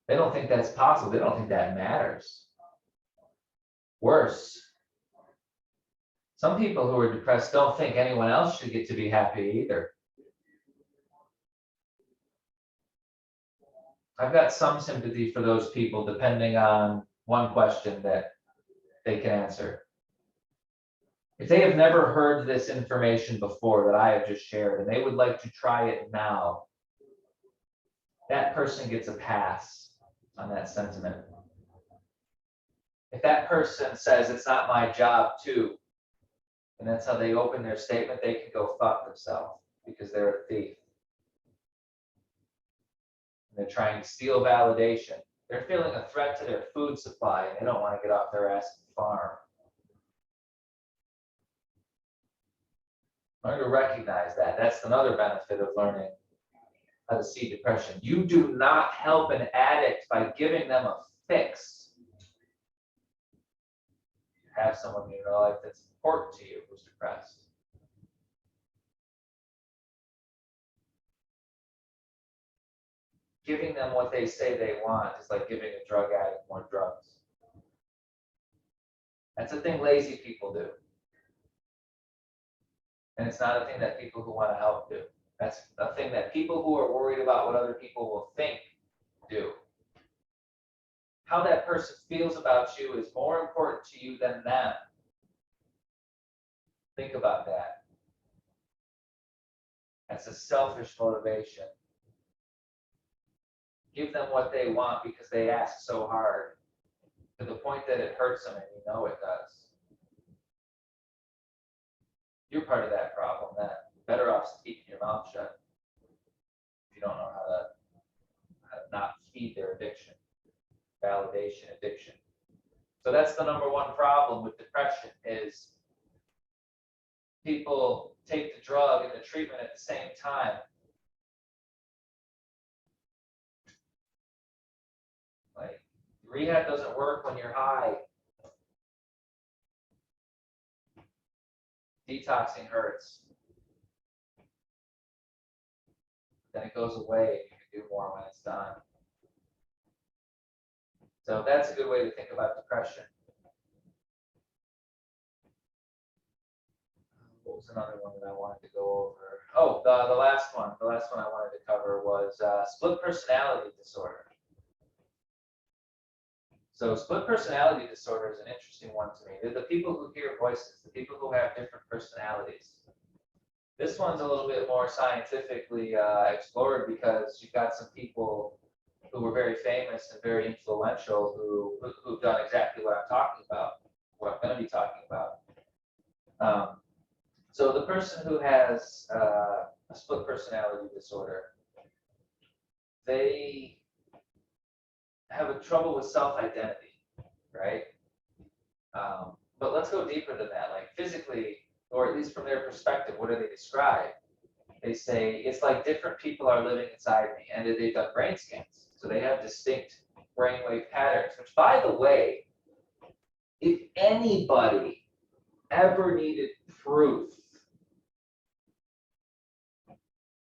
They don't think that's possible. They don't think that matters. Worse, some people who are depressed don't think anyone else should get to be happy either. I've got some sympathy for those people depending on one question that they can answer. If they have never heard this information before that I have just shared and they would like to try it now, that person gets a pass on that sentiment. If that person says it's not my job to, and that's how they open their statement, they can go fuck themselves because they're a thief. They're trying to steal validation They're feeling a threat to their food supply and they don't want to get off their ass and farm. Learn to recognize that. That's another benefit of learning how to see depression. You do not help an addict by giving them a fix. You have someone in your life that's important to you who's depressed. Giving them what they say they want is like giving a drug addict more drugs. That's a thing lazy people do. And it's not a thing that people who want to help do. That's a thing that people who are worried about what other people will think do. How that person feels about you is more important to you than them. Think about that. That's a selfish motivation. Give them what they want because they ask so hard, to the point that it hurts them and you know it does. You're part of that problem. That better off keeping your mouth shut if you don't know how to not feed their addiction, validation addiction. So that's the number one problem with depression is people take the drug and the treatment at the same time. Like, rehab doesn't work when you're high. Detoxing hurts. Then it goes away and you can do more when it's done. So that's a good way to think about depression. What was another one that I wanted to go over? Oh, the last one. The last one I wanted to cover was split personality disorder. So split personality disorder is an interesting one to me. They're the people who hear voices, the people who have different personalities. This one's a little bit more scientifically explored because you've got some people who were very famous and very influential who've done exactly what I'm talking about, what I'm going to be talking about. So the person who has a split personality disorder, they have a trouble with self-identity, right? But let's go deeper than that. Like physically, or at least from their perspective, what do they describe? They say it's like different people are living inside me, and they've done brain scans, so they have distinct brainwave patterns. Which, by the way, if anybody ever needed proof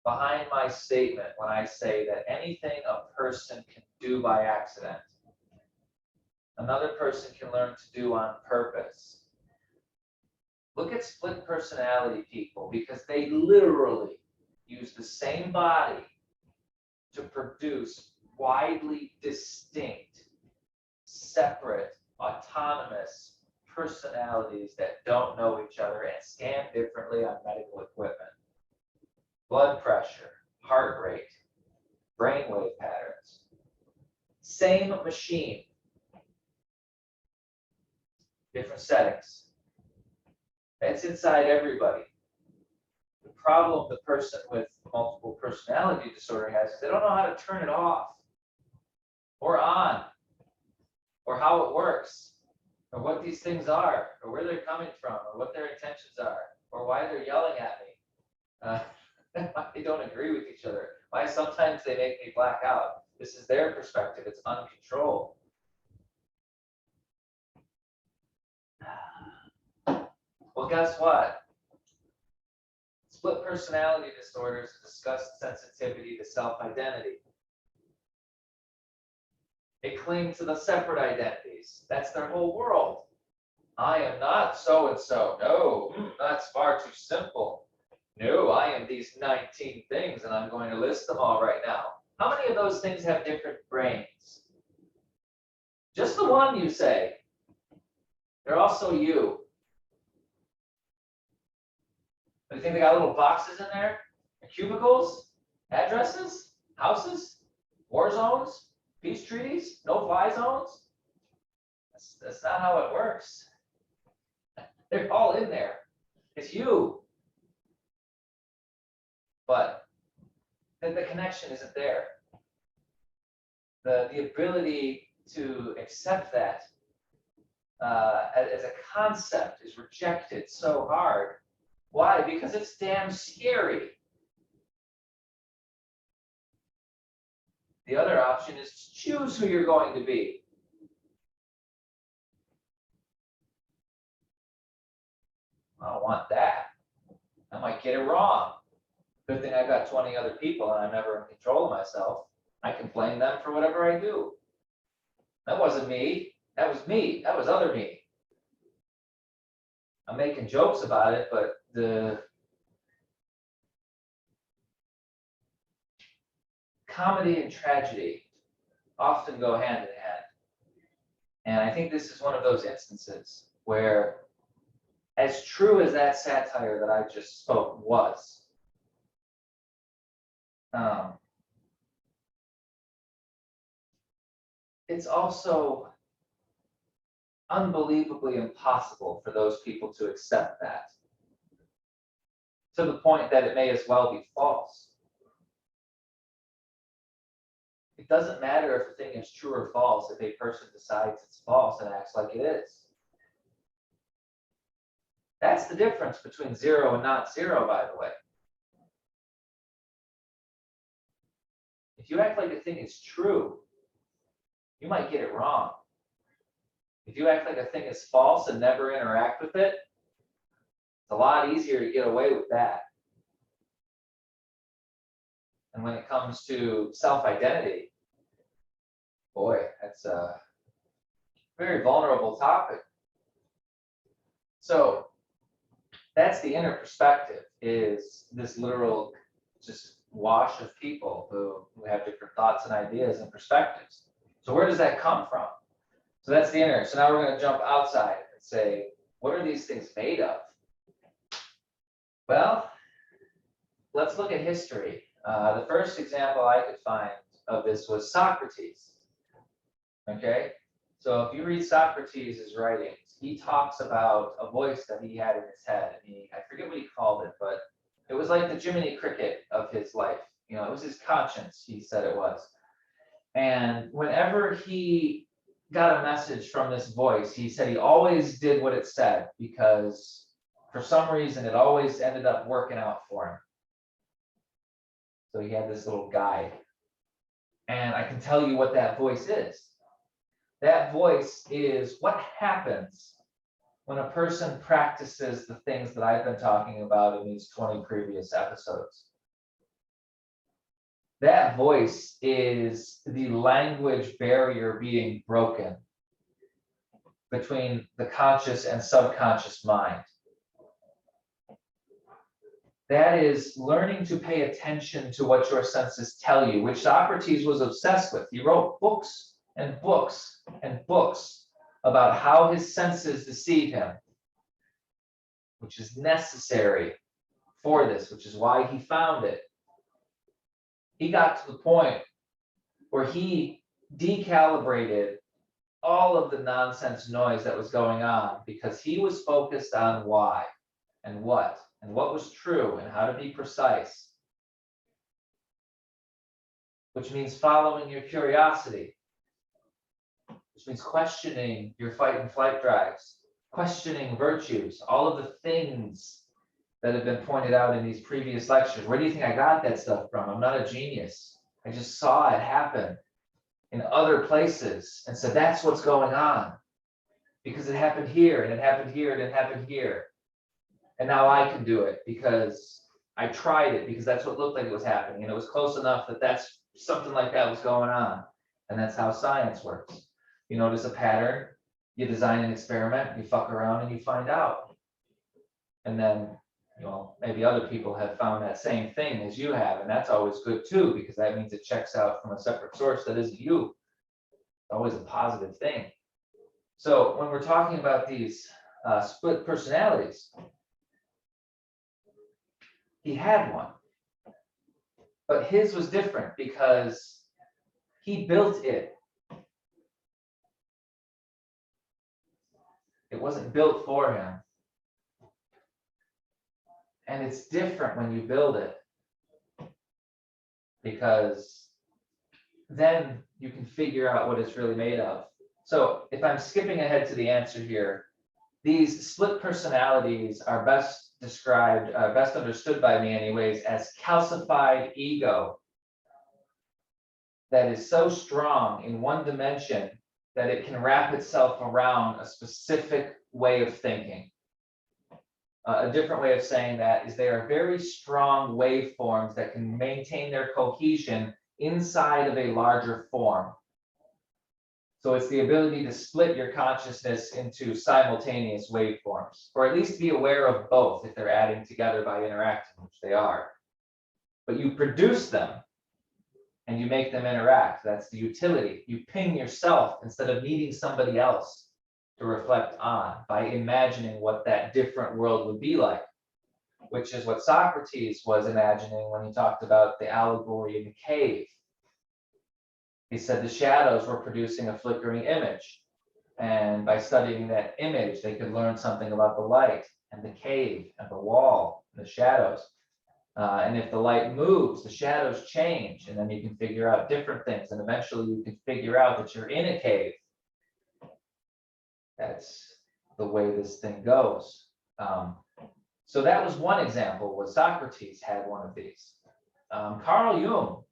behind my statement when I say that anything a person can do by accident, another person can learn to do on purpose. Look at split personality people, because they literally use the same body to produce widely distinct, separate, autonomous personalities that don't know each other and scan differently on medical equipment. Blood pressure, heart rate, brainwave patterns. Same machine, different settings. It's inside everybody. The problem the person with multiple personality disorder has is they don't know how to turn it off or on, or how it works, or what these things are, or where they're coming from, or what their intentions are, or why they're yelling at me. Why they don't agree with each other, why sometimes they make me black out. This is their perspective, it's uncontrolled. Well, guess what? Split personality disorders discuss sensitivity to self-identity. They cling to the separate identities. That's their whole world. I am not so-and-so. No, that's far too simple. No, I am these 19 things, and I'm going to list them all right now. How many of those things have different brains? Just the one, you say. They're also you. You think they got little boxes in there? Cubicles? Addresses? Houses? War zones? Peace treaties? No-fly zones? That's not how it works. They're all in there. It's you. But the connection isn't there. the ability to accept that as a concept is rejected so hard. Why? Because it's damn scary. The other option is to choose who you're going to be. I don't want that. I might get it wrong. Good thing I got 20 other people and I'm never in control of myself. I can blame them for whatever I do. That wasn't me. That was me. That was other me. I'm making jokes about it, but the comedy and tragedy often go hand in hand. And I think this is one of those instances where, as true as that satire that I just spoke was, it's also unbelievably impossible for those people to accept that, to the point that it may as well be false. It doesn't matter if a thing is true or false if a person decides it's false and acts like it is. That's the difference between zero and not zero, by the way. If you act like a thing is true, you might get it wrong. If you act like a thing is false and never interact with it, it's a lot easier to get away with that. And when it comes to self-identity, boy, that's a very vulnerable topic. So that's the inner perspective, is this literal just wash of people who have different thoughts and ideas and perspectives. So where does that come from? So that's the inner. So now we're going to jump outside and say, what are these things made of? Well, let's look at history. The first example I could find of this was Socrates. Okay, so if you read Socrates' writings, he talks about a voice that he had in his head. And I forget what he called it, but it was like the Jiminy Cricket of his life. You know, it was his conscience, he said it was. And whenever he got a message from this voice, he said he always did what it said because for some reason it always ended up working out for him. So he had this little guide. And I can tell you what that voice is. That voice is what happens when a person practices the things that I've been talking about in these 20 previous episodes. That voice is the language barrier being broken between the conscious and subconscious mind. That is learning to pay attention to what your senses tell you, which Socrates was obsessed with. He wrote books and books and books about how his senses deceive him, which is necessary for this, which is why he found it. He got to the point where he decalibrated all of the nonsense noise that was going on because he was focused on why and what was true and how to be precise, which means following your curiosity, which means questioning your fight and flight drives, questioning virtues, all of the things that have been pointed out in these previous lectures. Where do you think I got that stuff from? I'm not a genius. I just saw it happen in other places and said, that's what's going on. Because it happened here, and it happened here, and it happened here. And now I can do it because I tried it, because that's what looked like it was happening. And it was close enough that that's something like that was going on. And that's how science works. You notice a pattern, you design an experiment, you fuck around and you find out. And then, you know, maybe other people have found that same thing as you have, and that's always good too, because that means it checks out from a separate source that isn't you. It's always a positive thing. So when we're talking about these split personalities, he had one, but his was different because he built it. It wasn't built for him. And it's different when you build it, because then you can figure out what it's really made of. So if I'm skipping ahead to the answer here, these split personalities are best described, best understood by me anyways, as calcified ego that is so strong in one dimension that it can wrap itself around a specific way of thinking. A different way of saying that is they are very strong waveforms that can maintain their cohesion inside of a larger form. So it's the ability to split your consciousness into simultaneous waveforms, or at least be aware of both if they're adding together by interacting, which they are. But you produce them and you make them interact. That's the utility. You ping yourself instead of needing somebody else to reflect on by imagining what that different world would be like, which is what Socrates was imagining when he talked about the allegory in the cave. He said the shadows were producing a flickering image. And by studying that image, they could learn something about the light and the cave and the wall and the shadows. And if the light moves, the shadows change, and then you can figure out different things. And eventually you can figure out that you're in a cave. That's the way this thing goes. So that was one example, was Socrates had one of these. Carl Jung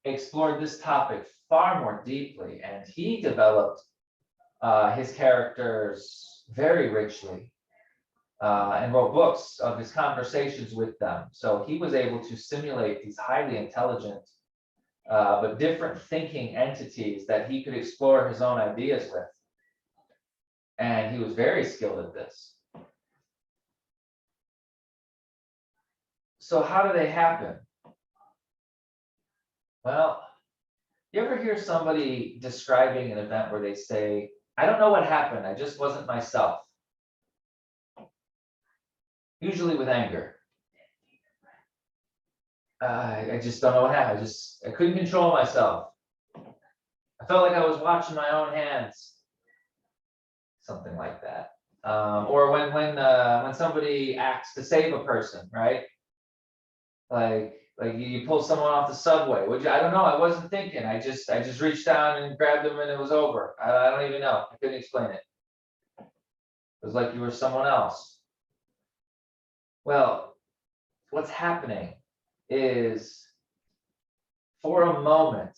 explored this topic far more deeply, and he developed his characters very richly and wrote books of his conversations with them. So he was able to simulate these highly intelligent but different thinking entities that he could explore his own ideas with. And he was very skilled at this. So how do they happen? Well, you ever hear somebody describing an event where they say, I don't know what happened, I just wasn't myself? Usually with anger. I just don't know what happened. I couldn't control myself. I felt like I was watching my own hands. Something like that. Or when somebody acts to save a person, right? Like you pull someone off the subway. I don't know. I wasn't thinking. I just reached down and grabbed them and it was over. I don't even know. I couldn't explain it. It was like you were someone else. Well, what's happening is, for a moment,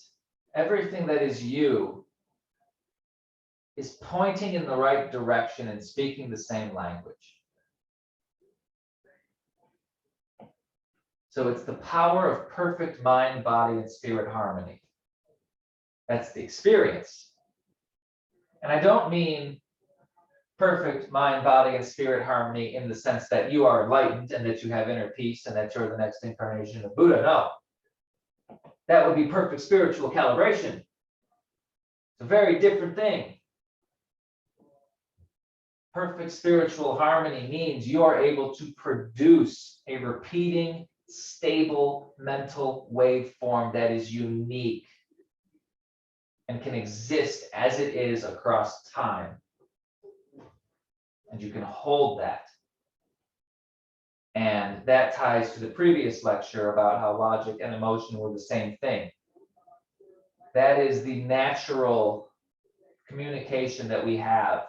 everything that is you is pointing in the right direction and speaking the same language. So it's the power of perfect mind, body, and spirit harmony. That's the experience. And I don't mean perfect mind, body, and spirit harmony in the sense that you are enlightened and that you have inner peace and that you're the next incarnation of Buddha. No. That would be perfect spiritual calibration. It's a very different thing. Perfect spiritual harmony means you are able to produce a repeating, stable mental waveform that is unique and can exist as it is across time. And you can hold that. And that ties to the previous lecture about how logic and emotion were the same thing. That is the natural communication that we have,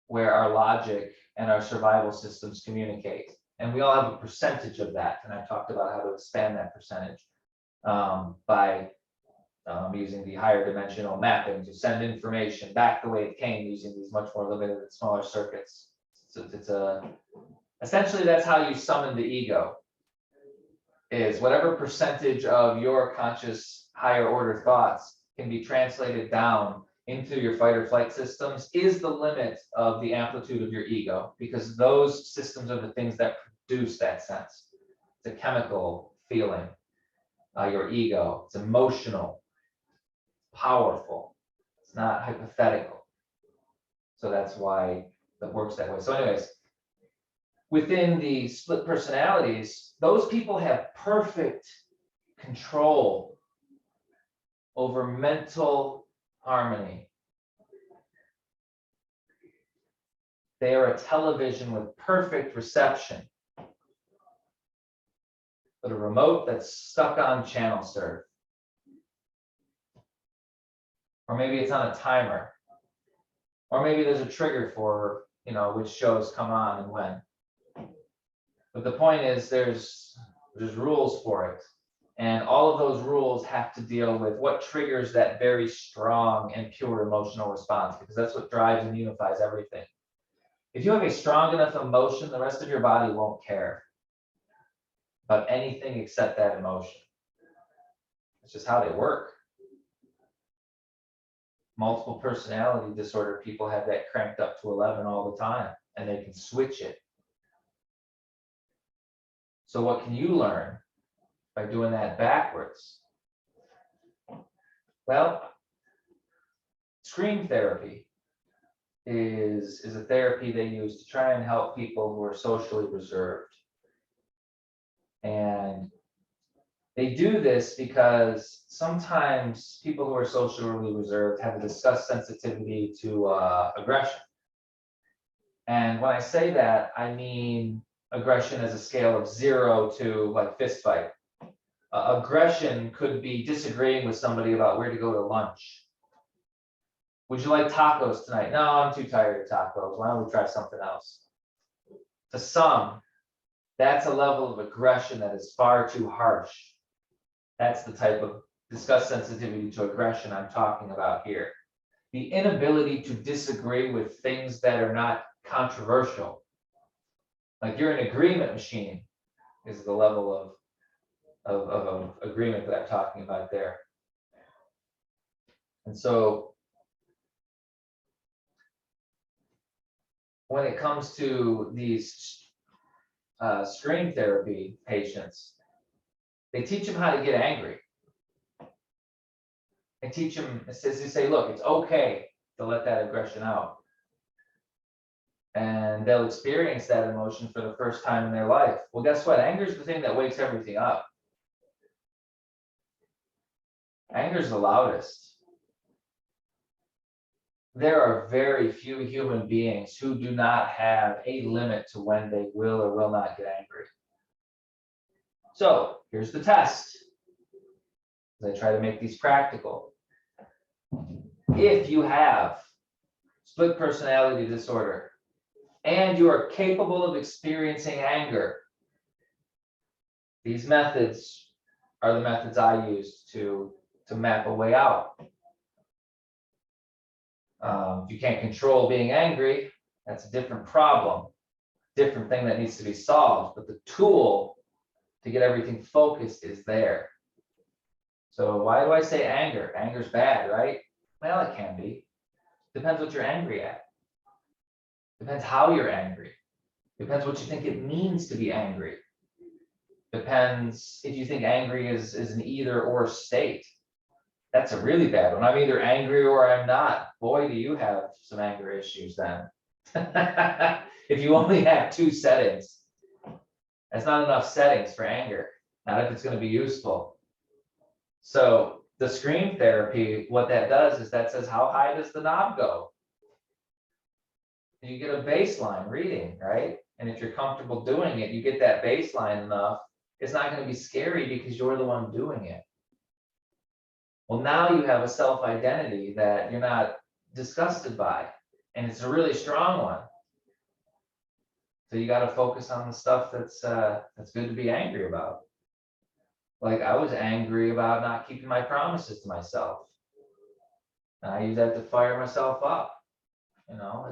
where our logic and our survival systems communicate. And we all have a percentage of that. And I talked about how to expand that percentage by using the higher dimensional mapping to send information back the way it came using these much more limited and smaller circuits. So essentially that's how you summon the ego, is whatever percentage of your conscious higher order thoughts can be translated down into your fight or flight systems is the limit of the amplitude of your ego, because those systems are the things that produce that sense. It's a chemical feeling. Your ego, it's emotional, powerful. It's not hypothetical. So that's why it works that way. So anyways, within the split personalities, those people have perfect control over mental harmony. They are a television with perfect reception, but a remote that's stuck on channel surf. or maybe it's on a timer, or maybe there's a trigger for, which shows come on and when. But the point is there's rules for it. And all of those rules have to deal with what triggers that very strong and pure emotional response, because that's what drives and unifies everything. If you have a strong enough emotion, the rest of your body won't care about anything except that emotion. It's just how they work. Multiple personality disorder people have that cranked up to 11 all the time, and they can switch it. So what can you learn by doing that backwards? Well, scream therapy is a therapy they use to try and help people who are socially reserved. And they do this because sometimes people who are socially reserved have a discussed sensitivity to aggression. And when I say that, I mean aggression as a scale of 0 to like fist fight. Aggression could be disagreeing with somebody about where to go to lunch. Would you like tacos tonight? No, I'm too tired of tacos. Why don't we try something else? To some, that's a level of aggression that is far too harsh. That's the type of discussed sensitivity to aggression I'm talking about here. The inability to disagree with things that are not controversial. Like you're an agreement machine is the level of agreement that I'm talking about there. And so when it comes to these scream therapy patients, they teach them how to get angry. They teach them, they say, look, it's okay to let that aggression out. And they'll experience that emotion for the first time in their life. Well, guess what? Anger is the thing that wakes everything up. Anger is the loudest. There are very few human beings who do not have a limit to when they will or will not get angry. So here's the test. As I try to make these practical. If you have split personality disorder and you are capable of experiencing anger, these methods are the methods I use to map a way out. If you can't control being angry, that's a different problem, different thing that needs to be solved. But the tool to get everything focused is there. So why do I say anger? Anger's bad, right? Well, it can be. Depends what you're angry at. Depends how you're angry. Depends what you think it means to be angry. Depends if you think angry is an either or state. That's a really bad one. I'm either angry or I'm not. Boy, do you have some anger issues then. If you only have 2 settings, that's not enough settings for anger. Not if it's going to be useful. So the scream therapy, what that does is that says, how high does the knob go? You get a baseline reading, right? And if you're comfortable doing it, you get that baseline enough, it's not going to be scary because you're the one doing it. Well, now you have a self-identity that you're not disgusted by, and it's a really strong one. So you got to focus on the stuff that's good to be angry about. Like I was angry about not keeping my promises to myself. And I use that to fire myself up.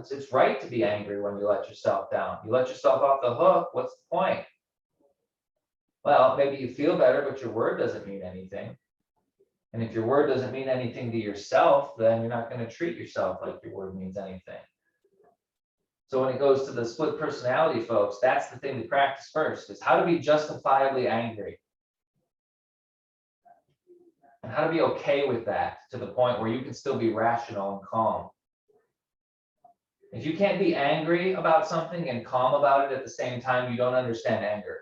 It's right to be angry when you let yourself down. You let yourself off the hook, what's the point? Well, maybe you feel better, but your word doesn't mean anything. And if your word doesn't mean anything to yourself, then you're not going to treat yourself like your word means anything. So when it goes to the split personality folks, that's the thing to practice first, is how to be justifiably angry. And how to be okay with that to the point where you can still be rational and calm. If you can't be angry about something and calm about it at the same time, you don't understand anger.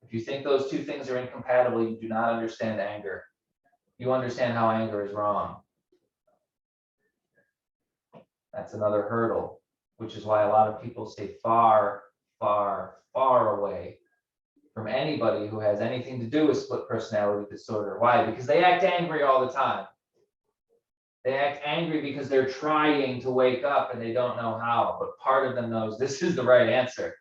If you think those two things are incompatible, you do not understand anger. You understand how anger is wrong. That's another hurdle, which is why a lot of people stay far, far, far away from anybody who has anything to do with split personality disorder. Why? Because they act angry all the time. They act angry because they're trying to wake up and they don't know how, but part of them knows this is the right answer.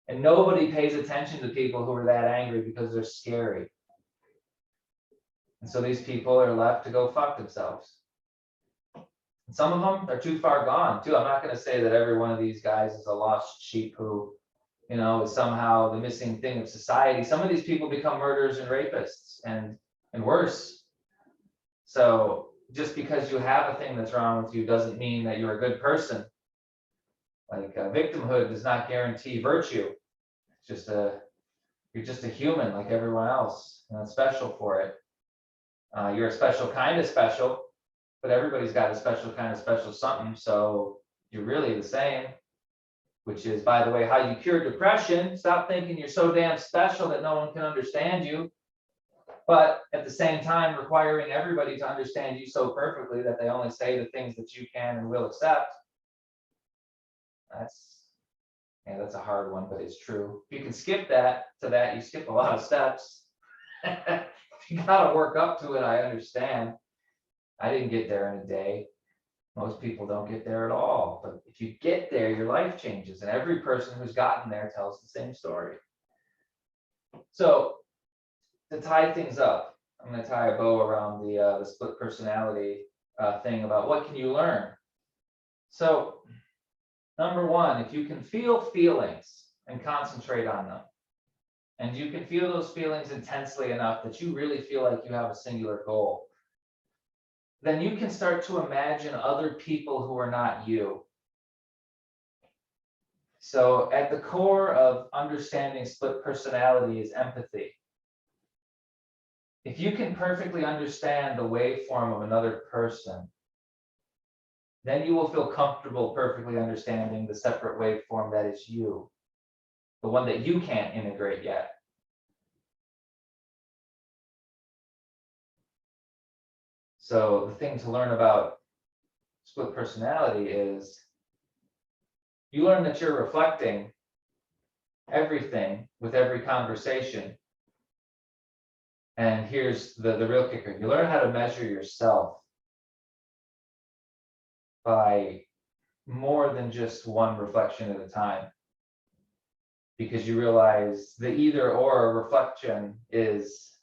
And nobody pays attention to people who are that angry because they're scary. And so these people are left to go fuck themselves. And some of them are too far gone too. I'm not going to say that every one of these guys is a lost sheep who, is somehow the missing thing of society. Some of these people become murderers and rapists and worse. So just because you have a thing that's wrong with you doesn't mean that you're a good person. Like victimhood does not guarantee virtue. It's you're just a human like everyone else. You're not special for it. You're a special kind of special, but everybody's got a special kind of special something. So you're really the same, which is, by the way, how you cure depression. Stop thinking you're so damn special that no one can understand you. But at the same time, requiring everybody to understand you so perfectly that they only say the things that you can and will accept. That's a hard one, but it's true. If you can skip that to that, you skip a lot of steps. You gotta work up to it, I understand. I didn't get there in a day. Most people don't get there at all. But if you get there, your life changes. And every person who's gotten there tells the same story. So to tie things up, I'm going to tie a bow around the split personality thing about what can you learn. So number one, if you can feel feelings and concentrate on them, and you can feel those feelings intensely enough that you really feel like you have a singular goal, then you can start to imagine other people who are not you. So at the core of understanding split personality is empathy. If you can perfectly understand the waveform of another person, then you will feel comfortable perfectly understanding the separate waveform that is you, the one that you can't integrate yet. So the thing to learn about split personality is you learn that you're reflecting everything with every conversation. And here's the real kicker. You learn how to measure yourself by more than just one reflection at a time. Because you realize the either or reflection is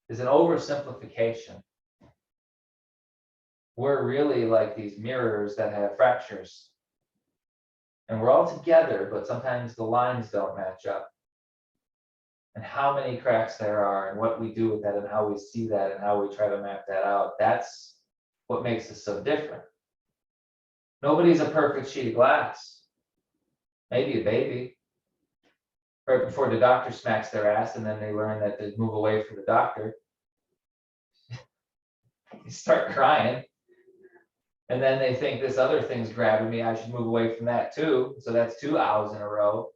an oversimplification. We're really like these mirrors that have fractures. And we're all together, but sometimes the lines don't match up. And how many cracks there are and what we do with that and how we see that and how we try to map that out. That's what makes us so different. Nobody's a perfect sheet of glass. Maybe a baby. Right before the doctor smacks their ass and then they learn that to move away from the doctor. You start crying. And then they think this other thing's grabbing me. I should move away from that too. So that's 2 hours in a row.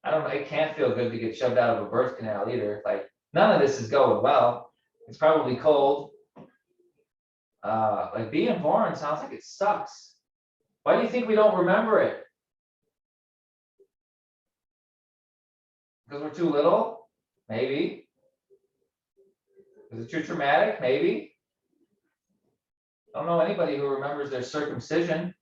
I don't know. It can't feel good to get shoved out of a birth canal either. Like none of this is going well. It's probably cold. Like being born sounds like it sucks. Why do you think we don't remember it? Because we're too little? Maybe. Is it too traumatic? Maybe. I don't know anybody who remembers their circumcision.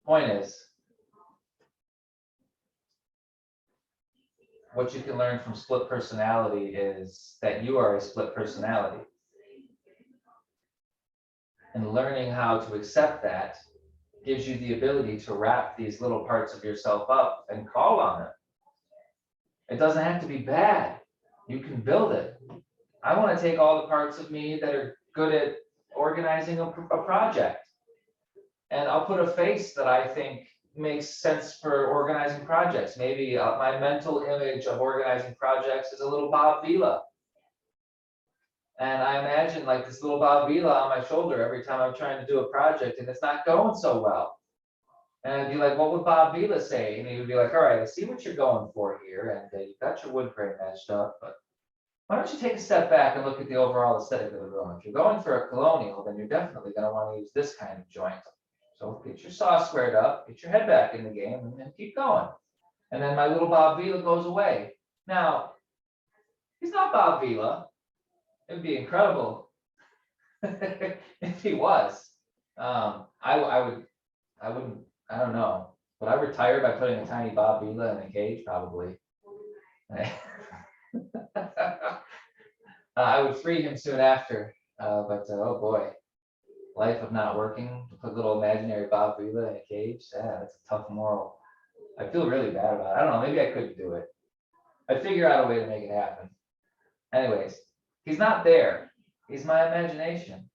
Point is, what you can learn from split personality is that you are a split personality. And learning how to accept that gives you the ability to wrap these little parts of yourself up and call on them. It doesn't have to be bad. You can build it. I want to take all the parts of me that are good at organizing a project. And I'll put a face that I think makes sense for organizing projects. Maybe my mental image of organizing projects is a little Bob Vila. And I imagine like this little Bob Vila on my shoulder every time I'm trying to do a project and it's not going so well. And I'd be like, what would Bob Vila say? And he would be like, all right, I see what you're going for here. And you've got your wood grain matched up, but why don't you take a step back and look at the overall aesthetic of the room? If you're going for a colonial, then you're definitely going to want to use this kind of joint. So get your saw squared up, get your head back in the game, and then keep going. And then my little Bob Vila goes away. Now, he's not Bob Vila. It'd be incredible if he was. I wouldn't, I don't know. Would I retire by putting a tiny Bob Vila in a cage? Probably. I would free him soon after, but oh boy, life of not working to put little imaginary Bob Vila in a cage. Yeah, that's a tough moral. I feel really bad about it. I don't know. Maybe I could do it. I'd figure out a way to make it happen. Anyways, he's not there. He's my imagination,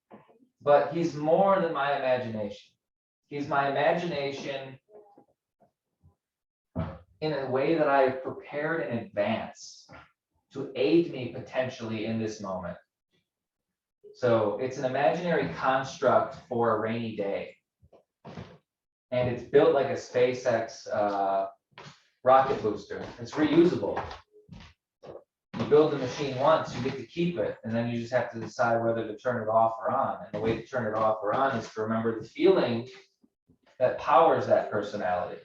but he's more than my imagination. He's my imagination in a way that I have prepared in advance to aid me potentially in this moment. So it's an imaginary construct for a rainy day. And it's built like a SpaceX rocket booster. It's reusable. You build the machine once, you get to keep it, and then you just have to decide whether to turn it off or on. And the way to turn it off or on is to remember the feeling that powers that personality.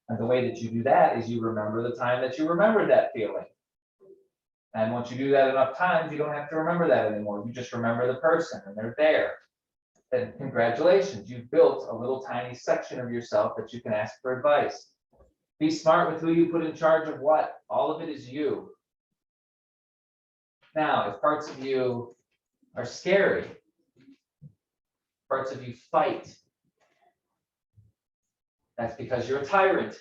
And the way that you do that is you remember the time that you remembered that feeling. And once you do that enough times, you don't have to remember that anymore. You just remember the person and they're there. And congratulations, you've built a little tiny section of yourself that you can ask for advice. Be smart with who you put in charge of what. All of it is you. Now, if parts of you are scary, parts of you fight, that's because you're a tyrant.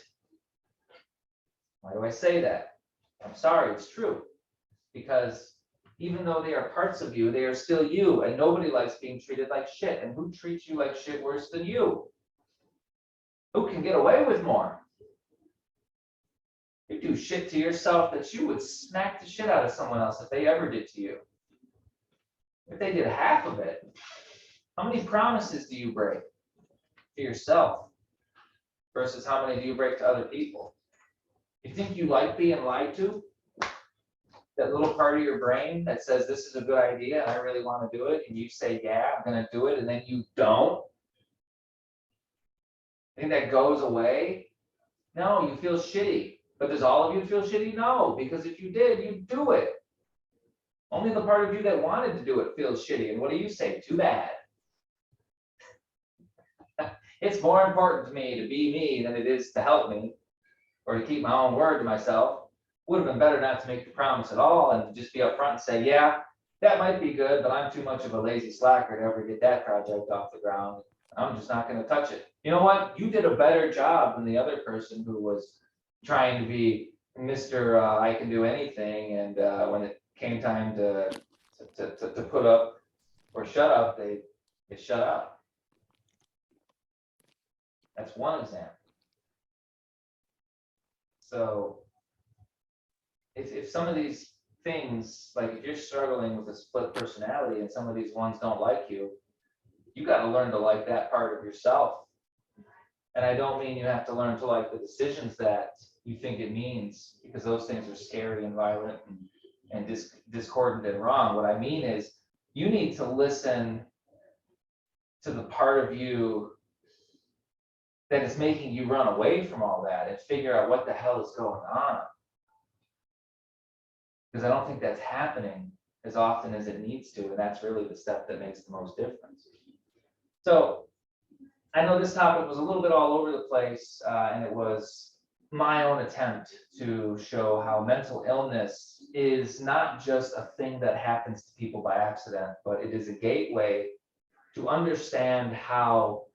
Why do I say that? I'm sorry, it's true. Because even though they are parts of you, they are still you, and nobody likes being treated like shit. And who treats you like shit worse than you? Who can get away with more? You do shit to yourself that you would smack the shit out of someone else if they ever did to you. If they did half of it, how many promises do you break to yourself versus how many do you break to other people? You think you like being lied to? That little part of your brain that says this is a good idea and I really want to do it, and you say, yeah, I'm going to do it, and then you don't? I think that goes away. No, you feel shitty. But does all of you feel shitty? No, because if you did, you'd do it. Only the part of you that wanted to do it feels shitty. And what do you say? Too bad. It's more important to me to be me than it is to help me or to keep my own word to myself. Would have been better not to make the promise at all and to just be upfront and say, yeah, that might be good, but I'm too much of a lazy slacker to ever get that project off the ground. I'm just not going to touch it. You know what? You did a better job than the other person who was trying to be Mr. I can do anything. And when it came time to put up or shut up, they shut up. That's one example. So if some of these things, like if you're struggling with a split personality and some of these ones don't like you, you got to learn to like that part of yourself. And I don't mean you have to learn to like the decisions that you think it means, because those things are scary and violent and discordant and wrong. What I mean is you need to listen to the part of you that is making you run away from all that and figure out what the hell is going on. Because I don't think that's happening as often as it needs to, and that's really the step that makes the most difference. So I know this topic was a little bit all over the place, and it was my own attempt to show how mental illness is not just a thing that happens to people by accident, but it is a gateway to understand how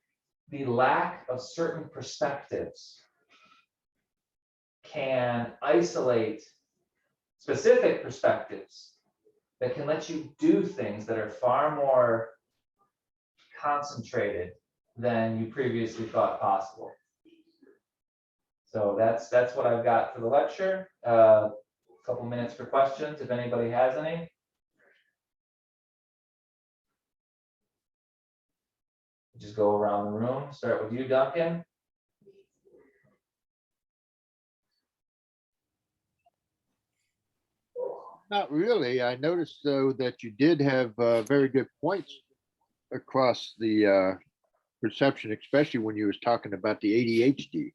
the lack of certain perspectives can isolate specific perspectives that can let you do things that are far more concentrated than you previously thought possible. So that's what I've got for the lecture. A couple minutes for questions, if anybody has any. Just go around the room. Start with you, Duncan. Not really. I noticed, though, that you did have very good points across the perception, especially when you was talking about the ADHD.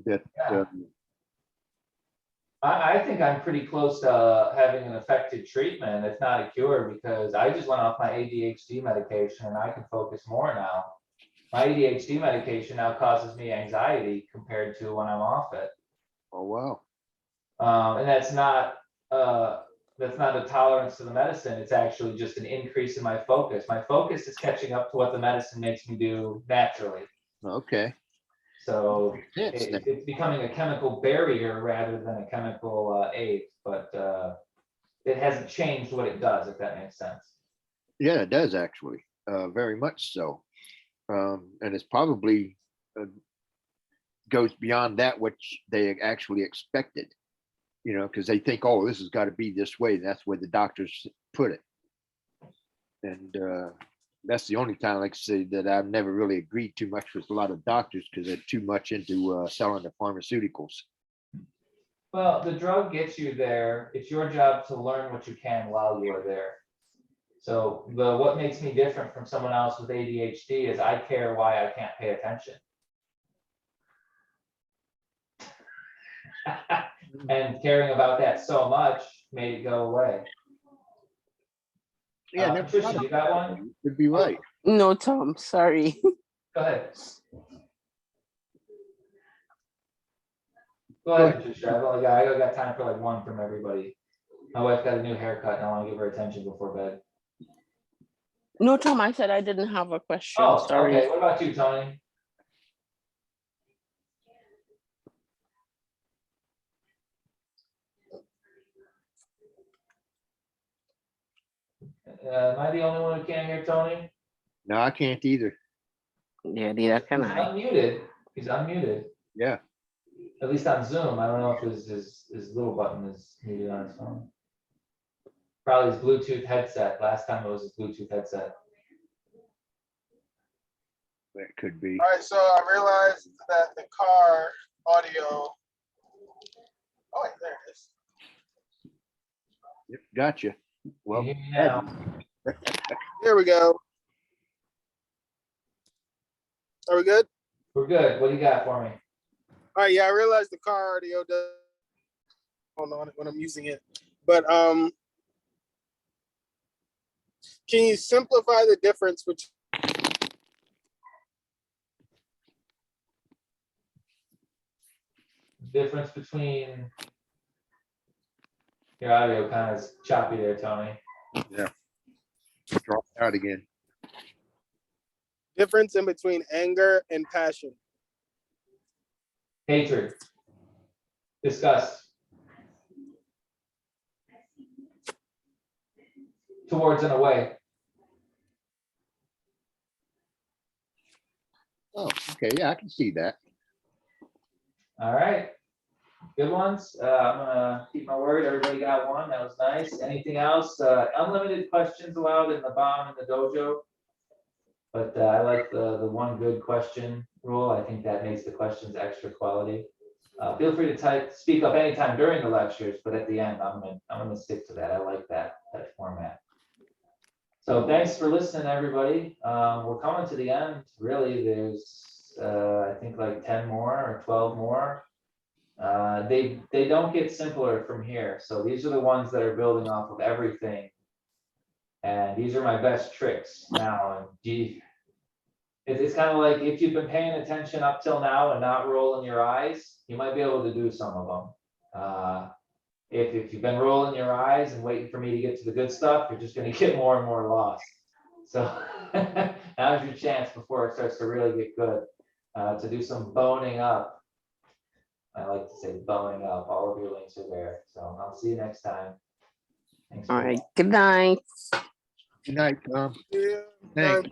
That, Yeah. I think I'm pretty close to having an effective treatment. It's not a cure because I just went off my ADHD medication and I can focus more now. My ADHD medication now causes me anxiety compared to when I'm off it. oh, wow. And that's not a tolerance to the medicine. It's actually just an increase in my focus. My focus is catching up to what the medicine makes me do naturally. Okay. So Yes, it's becoming a chemical barrier rather than a chemical aid, but it hasn't changed what it does, if that makes sense. yeah, it does actually, very much so. And it's probably goes beyond that which they actually expected, you know, because they think, oh, this has got to be this way. That's where the doctors put it. And that's the only time, like I say, that I've never really agreed too much with a lot of doctors because they're too much into selling the pharmaceuticals. Well, the drug gets you there. It's your job to learn what you can while you are there. So what makes me different from someone else with ADHD is I care why I can't pay attention. And caring about that so much made it go away. Yeah, never Patricia, thought you of got that. one? Could be right. No, Tom, sorry. Go ahead. Go ahead, Patricia. I got time for like one from everybody. My wife got a new haircut and I want to give her attention before bed. No, Tom, I said I didn't have a question. Oh, Sorry. okay. What about you, Tony? Am I the only one who can't hear Tony? No, I can't either. Yeah, neither He's can I. unmuted. He's unmuted. Yeah. At least on Zoom. I don't know if his little button is muted on his phone. Probably his Bluetooth headset. Last time it was his Bluetooth headset. That could be. All right, so I realized that the car audio. Oh, wait, there it is. Yep, gotcha. Well, Can you hear me now? Here we go. Are we good? We're good. What do you got for me? All right, yeah, I realized the car audio does on it when I'm using it. But can you simplify the difference between Difference between your audio kind of choppy there, Tony. yeah. Drop out again. difference in between anger and passion? Hatred. Disgust. Towards and away. Oh, okay. Yeah, I can see that. All right. Good ones. I'm gonna keep my word. Everybody got one. That was nice. Anything else? Unlimited questions allowed in the bomb and the dojo. But I like the one good question rule. I think that makes the questions extra quality. Feel free to speak up anytime during the lectures, but at the end, I'm gonna stick to that. I like that format. So thanks for listening, everybody. We're coming to the end. Really, there's I think like 10 more or 12 more. They don't get simpler from here. So these are the ones that are building off of everything. And these are my best tricks now. And it's kind of like if you've been paying attention up till now and not rolling your eyes, you might be able to do some of them. If you've been rolling your eyes and waiting for me to get to the good stuff, you're just going to get more and more lost. So now's your chance before it starts to really get good to do some boning up. I like to say boning up. All of your links are there. So I'll see you next time. Thanks. All right. Good night. Good night, Tom. Yeah, Thanks.